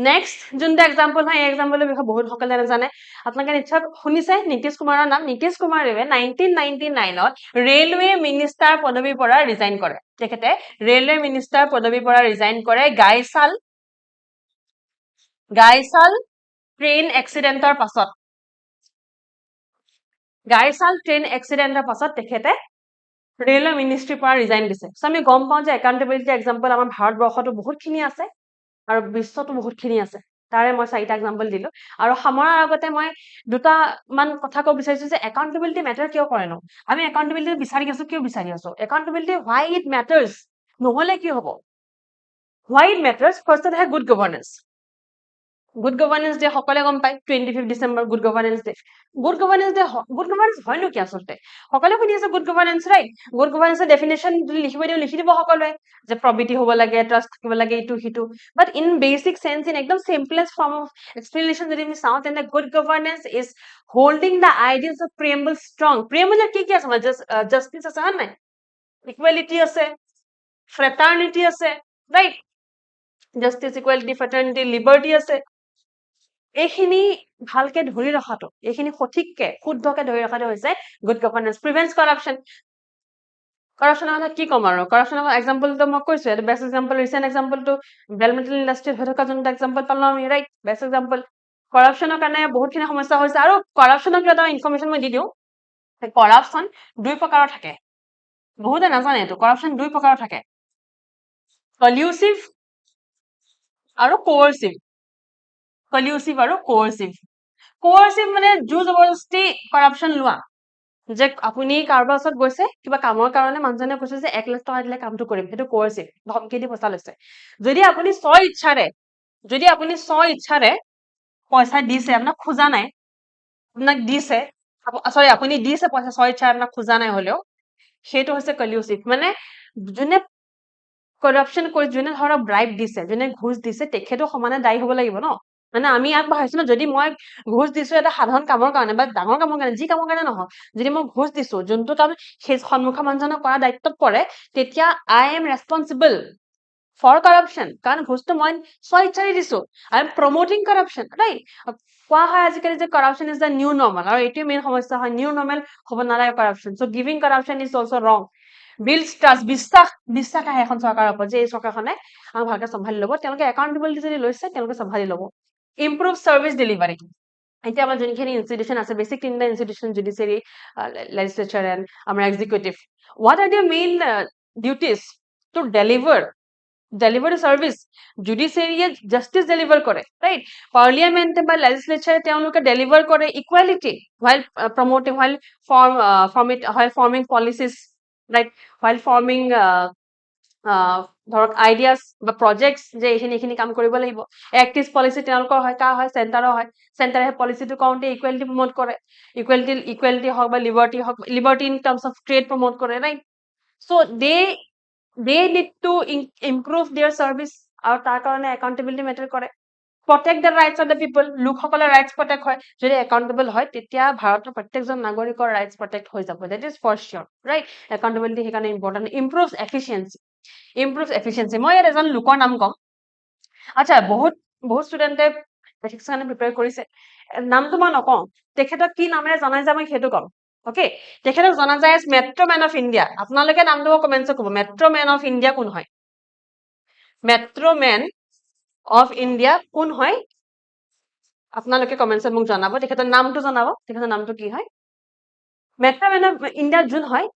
নেক্সট যোনটো এক্সাম্পল হয়, এই এক্সাম্পলৰ বিষয়ে বহুত সকলে নাজানে, আপোনালোকে নিশ্চয় শুনিছে নীতিশ কুমাৰৰ নাম। নীতিশ কুমাৰদেৱে 1999ত ৰেলৱে মিনিষ্টাৰ পদবীৰ পৰা ৰিজাইন কৰে, তেখেতে ৰেলৱে মিনিষ্টাৰ পদবীৰ পৰা ৰিজাইন কৰে গাইচাল ট্ৰেইন এক্সিডেণ্টৰ পাছত তেখেতে ৰেলৱে মিনিষ্ট্ৰীৰ পৰা ৰিজাইন দিছে। চ' আমি গম পাওঁ যে একাউণ্টেবিলিটি এক্সাম্পল আমাৰ ভাৰতবৰ্ষতো বহুতখিনি আছে আৰু বিশ্বতো বহুতখিনি আছে। তাৰে মই 4টা এক্সাম্পল দিলো, আৰু সামৰাৰ আগতে মই দুটামান কথা ক'ব বিচাৰিছো যে একাউণ্টেবিলিটি মেটাৰ কিয় কৰে নো? আমি একাউণ্টেবিলিটি কিয় বিচাৰি আছো? একাউণ্টেবিলিটি হোৱাই ইট মেটাৰ্ছ, নহলে কি হ'ব? হোৱাই ইট মেটাৰ্ছ, ফাৰ্ষ্টত আহে good governance. Good governance day সকলোৱে গম পায়, 25 December good governance day. Good governance হয়নো কি আচলতে? সকলোৱে শুনি আছে গুড গভৰ্নেন্স, ৰাইট? গুড গভৰ্নেন্সৰ ডেফিনেশ্যন যদি লিখি দিব সকলোৱে, যে প্ৰবিটি হ'ব লাগে, ট্ৰাষ্ট থাকিব লাগে, ইটো সিটো। But in basic sense, in একদম চিম্পলেষ্ট ফৰ্ম অফ এক্সপ্লেনেশ্যন যদি আমি চাওঁ, তেন্তে good governance is holding the ideas of preamble strong. প্ৰিএম্বলত কি আছে? জাষ্টিচ আছে, হয় নাই? ইকুৱেলিটি আছে, ফ্ৰেটাৰ্নিটি আছে, ৰাইট? জাষ্টিচ, ইকুৱেলিটি, ফ্ৰেটাৰ্নিটি, লিবাৰ্টি আছে, এইখিনি ভালকে ধৰি ৰখাটো, এইখিনি সঠিককে শুদ্ধকে ধৰি ৰখাটো হৈছে গুড গভৰ্নেন্স, প্ৰিভেন্টছ কৰাপশ্যন। কৰাপশ্যনৰ কথা কি ক'ম আৰু, কৰাপশ্যনৰ এক্সাম্পলটো মই কৈছো, এটা বেষ্ট এক্সাম্পল, ৰিচেণ্ট এক্সাম্পলটো বেল মেটেল ইণ্ডাষ্ট্ৰীত হৈ থকা যোনটো এক্সাম্পল পালো আমি, ৰাইট, বেষ্ট এক্সাম্পল। কৰাপশ্যনৰ কাৰণে বহুতখিনি সমস্যা হৈছে। আৰু কৰাপশ্যনৰ এটা ইনফৰমেশ্যন মই দি দিওঁ, কৰাপশ্যন 2 প্ৰকাৰৰ থাকে, বহুতে নাজানে এইটো। কৰাপশ্যন 2 প্ৰকাৰৰ থাকে, কলিউচিভ আৰু কোercive। কলিউচিভ আৰু কোercive। কোercive মানে জোৰ জবৰদস্তি কৰাপশ্যন লোৱা, যে আপুনি কাৰোবাৰ ওচৰত গৈছে কিবা কামৰ কাৰণে, মানুহজনে কৈছে যে 1 লাখ টকা দিলে কামটো কৰিম, সেইটো কোercive, ধমকি দি পইচা লৈছে। যদি আপুনি স্ব ইচ্ছাৰে পইচা দিছে, আপোনাক খোজা নাই, আপোনাক দিছে, চৰি আপুনি দিছে পইচা স্ব ইচ্ছাৰে, আপোনাক খোজা নাই হলেও, সেইটো হৈছে কলিউচিভ। মানে যোনে কৰাপশ্যন কৰি, যোনে ধৰক ব্ৰাইব দিছে, যোনে ঘুষ দিছে, তেখেতো সমানে দায়ী হ'ব লাগিব ন। মানে আমি আগবঢ়াইছো ন, যদি মই ঘুষ দিছো এটা সাধাৰণ কামৰ কাৰণে বা ডাঙৰ কামৰ কাৰণে, যি কামৰ কাৰণে নহওক, যদি মই ঘুষ দিছো, যোনটো কাম সেই সন্মুখৰ মানুহজনক কৰা দায়িত্বত পৰে, তেতিয়া I am responsible for corruption, কাৰণ ঘুষটো মই স্ব ইচ্ছাৰে দিছো। I am promoting corruption, right. কোৱা হয় আজিকালি যে corruption is the new normal, আৰু এইটোৱে মেইন সমস্যা হয়, নিউ নৰ্মেল হ'ব নালাগে corruption. So' giving corruption is also' wrong. Builds trust, বিশ্বাস আহে এখন চৰকাৰৰ ওপৰত, যে এই চৰকাৰখনে আমাক ভালকে চম্ভালি ল'ব, তেওঁলোকে একাউণ্টেবিলিটি যদি লৈছে, তেওঁলোকে চম্ভালি ল'ব। Improve service delivery. এতিয়া আমাৰ যোনখিনি ইনষ্টিটিউশ্যন আছে, বেছিক 3টা ইনষ্টিটিউশ্যন, জুডিচিয়াৰী, লেজিসলেচাৰ এণ্ড আমাৰ executive, what are their main duties? To deliver service. জুডিচিয়াৰীয়ে জাষ্টিচ ডেলিভাৰ কৰে, ৰাইট। পাৰ্লিয়ামেণ্টে বা লেজিসলেচাৰে তেওঁলোকে ডেলিভাৰ কৰে equality, while promoting, while forming policies, right, while forming ধৰক আইডিয়াছ বা প্ৰজেক্টছ, যে এইখিনি কাম কৰিব লাগিব। এক্টিভ পলিচি তেওঁলোকৰ হয়, কাৰ হয়? চেণ্টাৰৰ হয়। চেণ্টাৰে পলিচিটো কৰোঁতে ইকুৱেলিটি প্ৰমোট কৰে, ইকুৱেলিটি হওক বা liberty in terms of trade promote কৰে, right. So' they need to improve their service, আৰু তাৰ কাৰণে একাউণ্টেবিলিটি মেটাৰ কৰে। Protect the rights of the people, লোকসকলৰ ৰাইটছ প্ৰটেক্ট হয়। যদি একাউণ্টেবল হয়, তেতিয়া ভাৰতৰ প্ৰত্যেকজন নাগৰিকৰ ৰাইটছ প্ৰটেক্ট হৈ যাব, that is for sure, right. Accountability সেইকাৰণে ইম্পৰ্টেণ্ট। Improve efficiency. মই ইয়াত এজন লোকৰ নাম ক'ম। আচ্ছা, বহুত ষ্টুডেণ্টে এথিক্সৰ কাৰণে প্ৰিপেয়াৰ কৰিছে, নামটো মই নকওঁ, তেখেতক কি নামেৰে জনা যায় মই সেইটো ক'ম। অ'কে, তেখেতক জনা যায় as metro' man of India. আপোনালোকে নামটো কমেণ্টছত ক'ব, মেট্ৰ' মেন অফ ইণ্ডিয়া কোন হয়? মেট্ৰ' মেন অফ ইণ্ডিয়া কোন হয়? আপোনালোকে কমেণ্টছত মোক জনাব, তেখেতৰ নামটো জনাব, তেখেতৰ নামটো কি হয়? মেট্ৰ' মেন অফ ইণ্ডিয়া যোন হয়,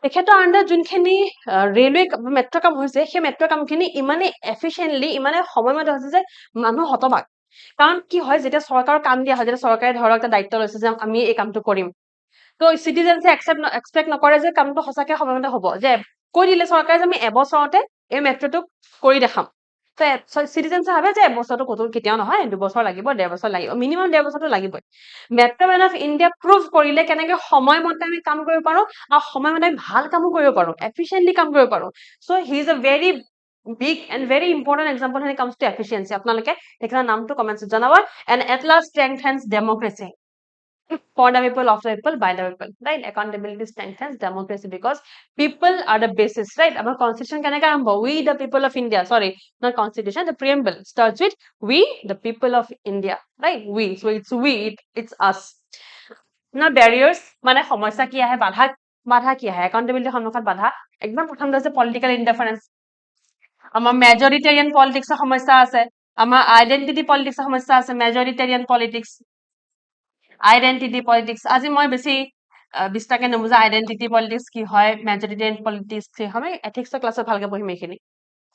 তেখেতৰ আণ্ডাৰত যোনখিনি ৰেলৱে মেট্ৰ' কাম হৈছে, সেই মেট্ৰ' কামখিনি ইমানেই এফিচিয়েণ্টলি, ইমানেই সময়মতে হৈছে যে মানুহ হতবাক। কাৰণ কি হয়, যেতিয়া চৰকাৰৰ কাম দিয়া হয়, যেতিয়া চৰকাৰে ধৰক এটা দায়িত্ব লৈছে যে আমি এই কামটো কৰিম, তো চিটিজেন্সে এক্সপেক্ট নকৰে যে কামটো সঁচাকে সময়মতে হ'ব, যে কৈ দিলে চৰকাৰে যে আমি এবছৰতে এই মেট্ৰ'টোক কৰি দেখাম। চিটিজেন্সে ভাবে যে এবছৰটো ক'তো কেতিয়াও নহয়, 2 বছৰ লাগিব, 1.5 বছৰ লাগিব, মিনিমাম 1.5 বছৰটো লাগিবই। Metro' man of India prove কৰিলে কেনেকে সময়মতে আমি কাম কৰিব পাৰো, আৰু সময়মতে আমি ভাল কামো কৰিব পাৰো, এফিচিয়েণ্টলি কাম কৰিব পাৰো। So' he is a very big and very important example when it comes to efficiency. আপোনালোকে তেখেতৰ নামটো কমেণ্টছত জনাব। And at last strengthens democracy for the people, of the people, by the people, right? Accountability strengthens democracy because people are the basis, right? Our constitution কেনেকে আৰম্ভ? We the people of India, sorry, not constitution, the preamble starts with we the people of India, right? We, so it's we, it's us. Now barriers মানে সমস্যা কি আহে, বাধা কি আহে accountability সন্মুখত? বাধা একদম প্ৰথমতে আছে পলিটিকেল ইণ্টাৰফাৰেন্স। আমাৰ মেজৰিটেৰিয়ান পলিটিক্সৰ সমস্যা আছে, আমাৰ আইডেন্টিটি পলিটিক্সৰ সমস্যা আছে, মেজৰিটেৰিয়ান পলিটিক্স, আইডেন্টিটি পলিটিক্স। আজি মই বেছি বিস্তাৰকে নুবুজা আইডেন্টিটি পলিটিক্স কি হয়, মেজৰিটেৰিয়ান পলিটিক্স কি হয়, আমি এথিক্সৰ ক্লাছত ভালকে পঢ়িম এইখিনি।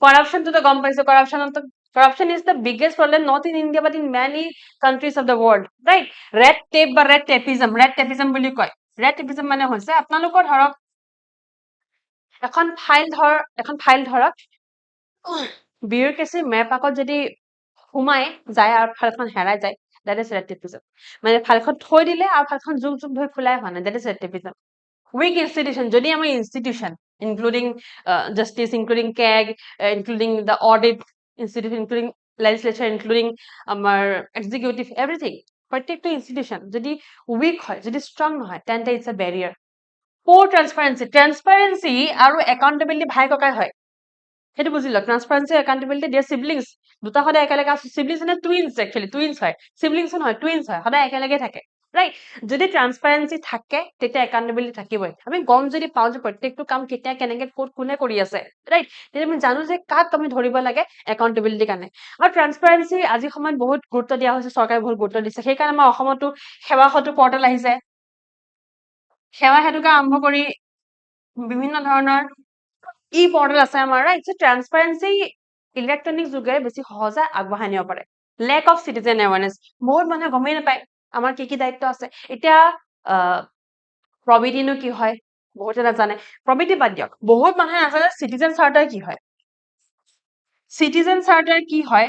কৰাপশ্যনটোতো গম পাইছো, corruption is the biggest problem not in India but in many countries of the world, right. Red tape বা ৰেড টেপিজম বুলি কয়। ৰেড টেপিজম মানে হৈছে আপোনালোকৰ ধৰক এখন ফাইল ধৰক বিউৰক্ৰেচি মেপ আগত যদি সোমাই যায় আৰু ফাইলখন হেৰাই যায়, that is red tapeism. মানে ফাইলখন থৈ দিলে আৰু ফাইলখন যুগ ধৰি খোলাই হোৱা নাই, that is red tapeism. Weak institution, যদি আমাৰ institution including justice, including CAG, including the audit institution, including legislature, including আমাৰ executive, everything, প্ৰত্যেকটো institution যদি weak হয়, যদি strong নহয়, তেন্তে it's a barrier. Poor transparency আৰু accountability ভাই ককাই হয়। সেইটো বুজিলো ট্ৰান্সপাৰেন্সি একাউণ্টেবিলিটি দেয়াৰ সিবলিংছ দুটা সদায় একেলগে আছে সিবলিংছ মানে টুইনছ একচুৱেলি টুইনছ হয় সিবলিংছ নহয় টুইনছ হয় সদায় একেলগে থাকে ৰাইট যদি ট্ৰান্সপাৰেন্সি থাকে তেতিয়া একাউণ্টেবিলিটি থাকিবই আমি গম যদি পাওঁ যে প্ৰত্যেকটো কাম কেতিয়া কেনেকে ক'ত কোনে কৰি আছে ৰাইট তেতিয়া আমি জানো যে কাক আমি ধৰিব লাগে একাউণ্টেবিলিটিৰ কাৰণে আৰু ট্ৰান্সপাৰেন্সি আজি সময়ত বহুত গুৰুত্ব দিয়া হৈছে চৰকাৰে বহুত গুৰুত্ব দিছে সেইকাৰণে আমাৰ অসমতো সেৱা সেতু পৰ্টেল আহিছে সেৱা সেতুকে আৰম্ভ কৰি বিভিন্ন ধৰণৰ ই পৰ্টেল আছে আমাৰ ৰাইট সো ট্ৰান্সপাৰেন্সি ইলেক্ট্ৰনিক যুগে বেছি সহজে আগবঢ়াই নিব পাৰে লেক অফ চিটিজেন এৱাৰনেছ বহুত মানুহে গমেই নাপায় আমাৰ কি দায়িত্ব আছে এতিয়া প্ৰবিটিনো কি হয় বহুতে নাজানে প্ৰবিটি বাদ দিয়ক বহুত মানুহে নাজানে চিটিজেন চাৰ্টাৰ কি হয় চিটিজেন চাৰ্টাৰ কি হয়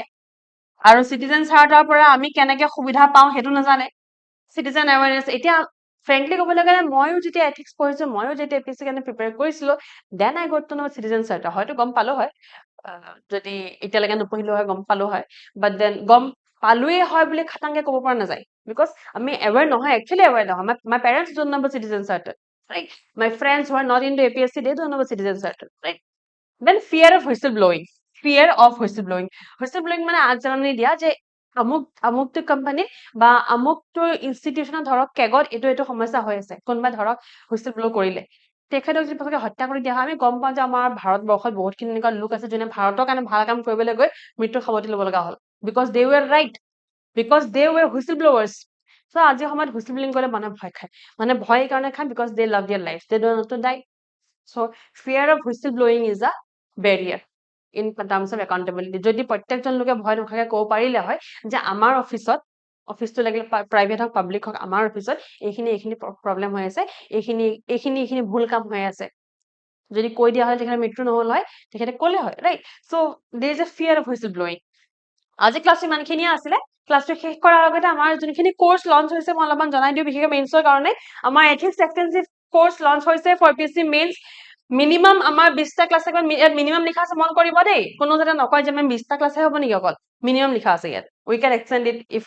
আৰু চিটিজেন চাৰ্টাৰ পৰা আমি কেনেকে সুবিধা পাওঁ সেইটো নাজানে চিটিজেন এৱাৰনেছ এতিয়া ফ্ৰেঙ্কলি ক'বলৈ গ'লে ময়ো যেতিয়া এথিক্স পঢ়িছো ময়ো যেতিয়া এপিএছচি কাৰণে প্ৰিপেয়াৰ কৰিছিলো then I got to know citizen charter হয়তো গম পালো হয় যদি এতিয়ালৈকে নপঢ়িলো হয় গম পালো হয় বাট দেন গম পালোৱে হয় বুলি খাটাংকে ক'ব পৰা নাযায় বিকজ আমি এৱেৰ নহয় একচুৱেলি এৱেৰ নহয় my parents don't know about citizen charter right my friends who are not into APSC they don't know about citizen charter right then fear of whistleblowing whistleblowing মানে আগজাননী দিয়া যে আমুকটো company বা আমুকটো ইনষ্টিটিউচনত ধৰক কেগত এইটো সমস্যা হৈ আছে কোনোবাই ধৰক হুইসেল ব্লো কৰিলে তেখেতক যদি পতকে হত্যা কৰি দিয়া হয় আমি গম পাওঁ যে আমাৰ ভাৰতবৰ্ষত বহুতখিনি এনেকুৱা লোক আছে যোনে ভাৰতৰ কাৰণে ভাল কাম কৰিবলৈ গৈ মৃত্যুৰ সাৱটি ল'ব লগা হ'ল because they were right because they were whistle blowers so আজি সময়ত হুইসেল ব্লোয়িং কৰিলে মানুহে ভয় খায় মানে ভয় কাৰণে খায় because they love their life they don't want to die so fear of whistle blowing is a barrier in terms of accountability যদি প্ৰত্যেকজন লোকে ভয় নোখাকে ক'ব পাৰিলে হয় যে আমাৰ অফিসটো লাগিলে প্ৰাইভেট হওক পাব্লিক হওক আমাৰ অফিসত এইখিনি প্ৰব্লেম হৈ আছে এইখিনি ভুল কাম হৈ আছে যদি কৈ দিয়া হয় তেখেতৰ মৃত্যু নহল হয় তেখেতে ক'লে হয় right so they is a ফিয়াৰ of whistle blowing আজি ক্লাছ ইমানখিনিয়ে আছিলে ক্লাছটো শেষ কৰাৰ আগতে আমাৰ যোনখিনি কোৰ্চ লঞ্চ হৈছে মই অলপমান জনাই দিওঁ বিশেষকৈ মেইনছৰ কাৰণে আমাৰ এথিক্স এক্সটেনচিভ কোৰ্চ লঞ্চ হৈছে ফৰ পিএছচি মেইনছ মিনিমাম আমাৰ 20টা ক্লাছ থাকিব মিনিমাম লিখা আছে মন কৰিব দেই কোনো যাতে নকয় যে মেম 20টা ক্লাছহে হ'ব নেকি অকল মিনিমাম লিখা আছে ইয়াত we can extend it if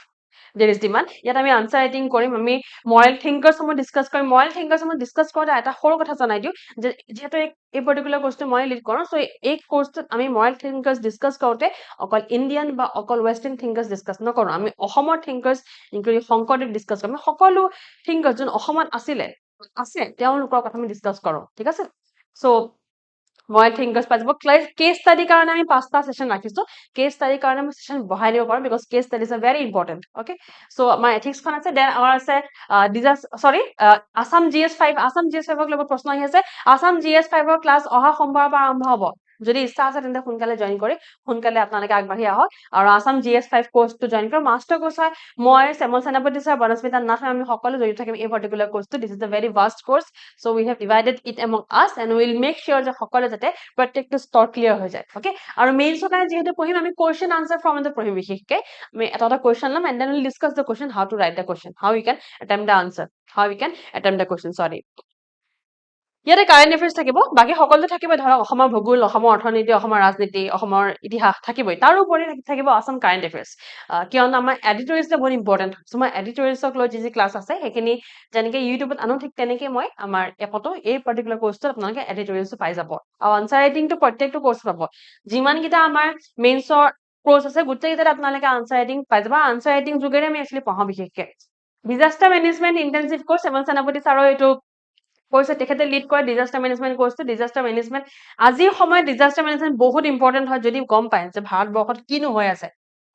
there is demand ইয়াত আমি আনসাৰ ৰাইটিং কৰিম আমি মৰেল থিংকাৰ্ছসমূহ ডিছকাছ কৰিম মৰেল থিংকাৰ্ছসমূহ ডিছকাছ কৰোঁতে এটা সৰু কথা জনাই দিওঁ যে যিহেতু এই পাৰ্টিকুলাৰ কোৰ্চটো মই লিড কৰোঁ চ' এই কোৰ্চটোত আমি মৰেল থিংকাৰ্ছ ডিছকাছ কৰোঁতে অকল ইণ্ডিয়ান বা অকল ৱেষ্টাৰ্ণ থিংকাৰ্ছ ডিছকাছ নকৰোঁ আমি অসমৰ থিংকাৰ্ছ ইনক্লুডিং শংকৰদেৱ ডিছকাছ কৰোঁ আমি সকলো থিংকাৰ্ছ যোন অসমত আছে তেওঁলোকৰ কথা আমি ডিছকাছ কৰোঁ ঠিক আছে চ' মৰেল থিংকাৰ্ছ পাই যাব কেছ ষ্টাডিৰ কাৰণে আমি 5টা সেশন ৰাখিছো কেছ ষ্টাডিৰ কাৰণে আমি সেশন বঢ়াই দিব পাৰোঁ because case studies are very important okay so' আমাৰ এথিক্সখন আছে দেন আমাৰ আছে আছাম GS5ক লগত প্ৰশ্ন আহি আছে আছাম GS5ৰ ক্লাছ অহা সোমবাৰৰ পৰা আৰম্ভ হ'ব যদি ইচ্ছা আছে তেন্তে সোনকালে জইন কৰি সোনকালে আপোনালোকে আগবাঢ়ি আহক আৰু আছাম GS5 কোৰ্চটো জইন কৰক মাষ্টাৰ কোৰ্চ হয় মই শ্যামল সেনাপতি ছাৰ বনস্মিতা নাথ আমি সকলো জড়িত থাকিম এই পাৰ্টিকুলাৰ কোৰ্চটো this is a very vast course so' we have divided it among us and will make sure যে সকলো যাতে প্ৰত্যেকটো স্তৰ ক্লিয়াৰ হৈ যায় অ'কে আৰু মেইনছৰ কাৰণে যিহেতু পঢ়িম আমি কুৱেশ্যন আনচাৰ ফৰ্মেটত পঢ়িম বিশেষকৈ আমি এটা কুৱেশ্যন ল'ম and then will discuss the question how to write the question how you can attempt the answer how you can attempt the question sorry ইয়াতে কাৰেণ্ট এফেয়াৰ্ছ থাকিব বাকী সকলো থাকিব ধৰক অসমৰ ভূগোল অসমৰ অৰ্থনীতি অসমৰ ৰাজনীতি অসমৰ ইতিহাস থাকিবই তাৰোপৰি থাকিব আছাম কাৰেণ্ট এফেয়াৰ্ছ কিয়নো আমাৰ এডিটৰিয়েলছটো বহুত ইম্পৰ্টেণ্ট চ' মই এডিটৰিয়েলছক লৈ যি ক্লাছ আছে সেইখিনি যেনেকৈ ইউটিউবত আনো ঠিক তেনেকৈ মই আমাৰ এপতো এই পাৰ্টিকুলাৰ কোৰ্চটোত আপোনালোকে এডিটৰিয়েলছটো পাই যাব আৰু আনচাৰ ৰাইটিংটো প্ৰত্যেকটো কোৰ্চ পাব যিমানকেইটা আমাৰ মেইনছৰ কোৰ্চ আছে গোটেইকেইটাত আপোনালোকে আনচাৰ ৰাইটিং পাই যাব আনচাৰ ৰাইটিং যোগেৰে আমি একচুৱেলি পঢ়াওঁ বিশেষকৈ ডিজাষ্টাৰ মেনেজমেণ্ট ইণ্টেনচিভ কোৰ্চ শ্যামল সেনাপতি ছাৰৰ এইটো কৈছে তেখেতে লিড কৰে ডিজাষ্টাৰ মেনেজমেণ্ট কোৰ্চটো ডিজাষ্টাৰ মেনেজমেণ্ট আজিৰ সময়ত ডিজাষ্টাৰ মেনেজমেণ্ট বহুত ইম্পৰ্টেণ্ট হয় যদি গম পায় যে ভাৰতবৰ্ষত কিনো হৈ আছে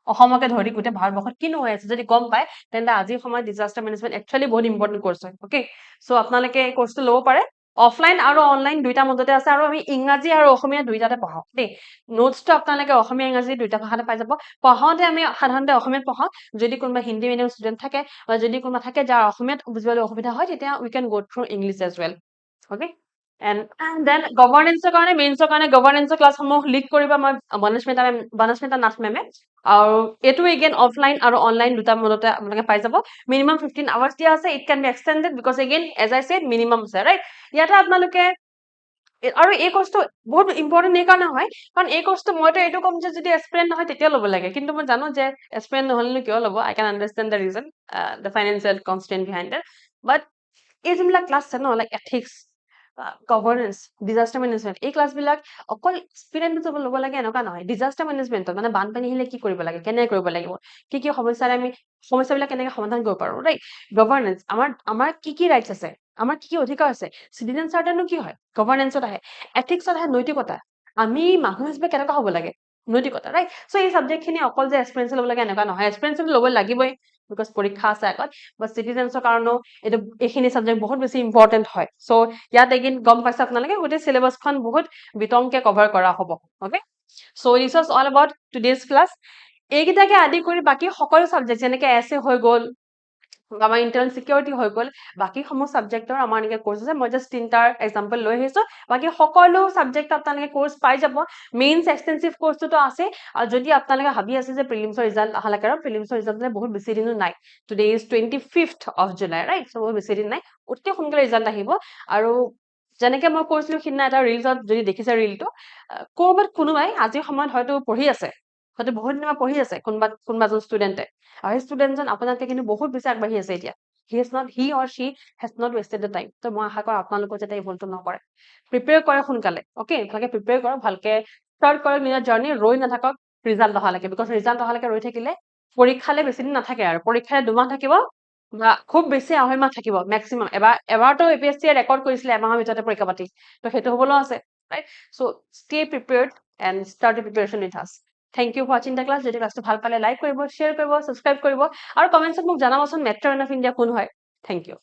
অসমকে ধৰি গোটেই ভাৰতবৰ্ষত কিনো হৈ আছে যদি গম পায় তেন্তে আজিৰ সময়ত ডিজাষ্টাৰ মেনেজমেণ্ট একচুৱেলি বহুত ইম্পৰ্টেণ্ট কোৰ্চ হয় অ'কে চ' আপোনালোকে এই কোৰ্চটো ল'ব পাৰে অফলাইন আৰু অনলাইন দুইটা মাজতে আছে আৰু আমি ইংৰাজী আৰু অসমীয়া দুইটাতে পঢ়াওঁ দেই নোটছটো আপোনালোকে অসমীয়া ইংৰাজী দুইটা ভাষাতে পাই যাব পঢ়াওঁতে আমি সাধাৰণতে অসমীয়াত পঢ়াওঁ যদি কোনোবা হিন্দী মিডিয়াম ষ্টুডেণ্ট থাকে বা যদি কোনোবা থাকে যাৰ অসমীয়াত বুজিবলৈ অসুবিধা হয় তেতিয়া we can go through English as well okay and then গভৰ্ণেন্সৰ কাৰণে মেইনছৰ কাৰণে গভৰ্ণেন্সৰ ক্লাছসমূহ লিড কৰিব মই বনস্মিতা নাথ মেমে আৰু এইটো এগেইন অফলাইন আৰু অনলাইন দুটা মূলতে আপোনালোকে পাই যাব মিনিমাম 15 আৱাৰ্ছ দিয়া আছে it can be extended because again as I said minimum আছে ৰাইট ইয়াতে আপোনালোকে আৰু এই কোৰ্চটো বহুত ইম্পৰ্টেণ্ট এই কাৰণে হয় কাৰণ এই কোৰ্চটো মইতো এইটো ক'ম যে যদি এক্সপিৰিয়েণ্ট নহয় তেতিয়া ল'ব লাগে কিন্তু মই জানো যে এক্সপিৰিয়েণ্ট নহ'লেনো কিয় ল'ব I can understand the reason the financial constant behind that but এই যোনবিলাক ক্লাছ আছে ন like ethics governance, disaster management, এই ক্লাছবিলাক অকল এক্সপিৰিয়েঞ্চ ল'ব লাগে এনেকুৱা নহয়। ডিজাষ্টাৰ মেনেজমেণ্টত মানে বানপানী আহিলে কি কৰিব লাগে, কেনেকে কৰিব লাগিব, কি সমস্যাৰে আমি সমস্যাবিলাক কেনেকে সমাধান কৰিব পাৰো, ৰাইট? গভৰ্নেন্স, আমাৰ কি ৰাইটছ আছে, আমাৰ কি অধিকাৰ আছে। চিটিজেন চাৰ্টাৰনো কি হয়? গভৰ্নেন্সত আহে। এথিক্সত আহে নৈতিকতা। আমি মানুহ হিচাপে কেনেকুৱা হ'ব লাগে, নৈতিকতা, ৰাইট? চ' এই চাবজেক্টখিনি অকল যে এক্সপিৰিয়েঞ্চ ল'ব লাগে এনেকুৱা নহয়। এক্সপিৰিয়েঞ্চ ল'ব লাগিবই, বিকজ পৰীক্ষা আছে আগত, বা চিটিজেন্সৰ কাৰণেও এইখিনি চাবজেক্ট বহুত বেছি ইম্পৰ্টেণ্ট হয়। চ' ইয়াত এগেইন গম পাইছে আপোনালোকে গোটেই চিলেবাছখন বহুত বিতংকে কভাৰ কৰা হ'ব। Okay, so' this was all about today's class. এইকেইটাকে আদি কৰি বাকী সকলো চাবজেক্ট যেনেকে এছে হৈ গ'ল, আমাৰ ইণ্টাৰনেল চিকিউৰিটি হৈ গ'ল, বাকী সমূহ চাবজেক্টৰ আমাৰ এনেকে কোৰ্চ আছে। মই জাষ্ট 3টাৰ এক্সাম্পল লৈ আহিছো। বাকী সকলো চাবজেক্ট আপোনালোকে কোৰ্চ পাই যাব। মেইনছ এক্সটেনচিভ কোৰ্চটোতো আছে। আৰু যদি আপোনালোকে ভাবি আছে যে প্ৰিলিমছৰ ৰিজাল্ট অহালৈকে, আৰু প্ৰিলিমছৰ ৰিজাল্ট বহুত বেছি দিনো নাই। Today is 25th of July, right? So' বহুত বেছি দিন নাই, অতি সোনকালে ৰিজাল্ট আহিব। আৰু যেনেকে মই কৈছিলো সিদিনা এটা ৰিলছত, যদি দেখিছে ৰিলটো, ক'ৰবাত কোনোবাই আজিৰ সময়ত হয়তো পঢ়ি আছে, হয়তো বহুত দিনৰ পৰা পঢ়ি আছে কোনোবা এজন ষ্টুডেণ্টে, আৰু সেই ষ্টুডেণ্টজন আপোনালোকে কিন্তু বহুত বেছি আগবাঢ়ি আছে এতিয়া। he or she has not wasted the time. তো মই আশা কৰোঁ আপোনালোকৰ যাতে এই ভুলটো নকৰে। প্ৰিপেয়াৰ কৰে সোনকালে, অ'কে? ভালকে প্ৰিপেয়াৰ কৰক, ভালকে ষ্টাৰ্ট কৰক নিজৰ জাৰ্ণি, ৰৈ নাথাকক ৰিজাল্ট অহালৈকে, বিকজ ৰিজাল্ট অহালৈকে ৰৈ থাকিলে পৰীক্ষালে বেছি দিন নাথাকে আৰু। পৰীক্ষালে 2 মাহ থাকিব, বা খুব বেছি 2.5 মাহ থাকিব মেক্সিমাম। এবাৰতো APSC ৰেকৰ্ড কৰিছিলে এমাহৰ ভিতৰতে পৰীক্ষা পাতি, তো সেইটো হ'বলৈও আছে, right? So' stay prepared and start the preparation with আছ। থেংক ইউ ফৰ ৱাচিং দ্য ক্লাছ। যদি ক্লাছটো ভাল পালে লাইক কৰিব, শ্বেয়াৰ কৰিব, ছাবস্ক্ৰাইব কৰিব, আৰু কমেণ্টছত মোক জনাবচোন মেট্ৰ' অফ ইণ্ডিয়া কোন হয়। Thank U.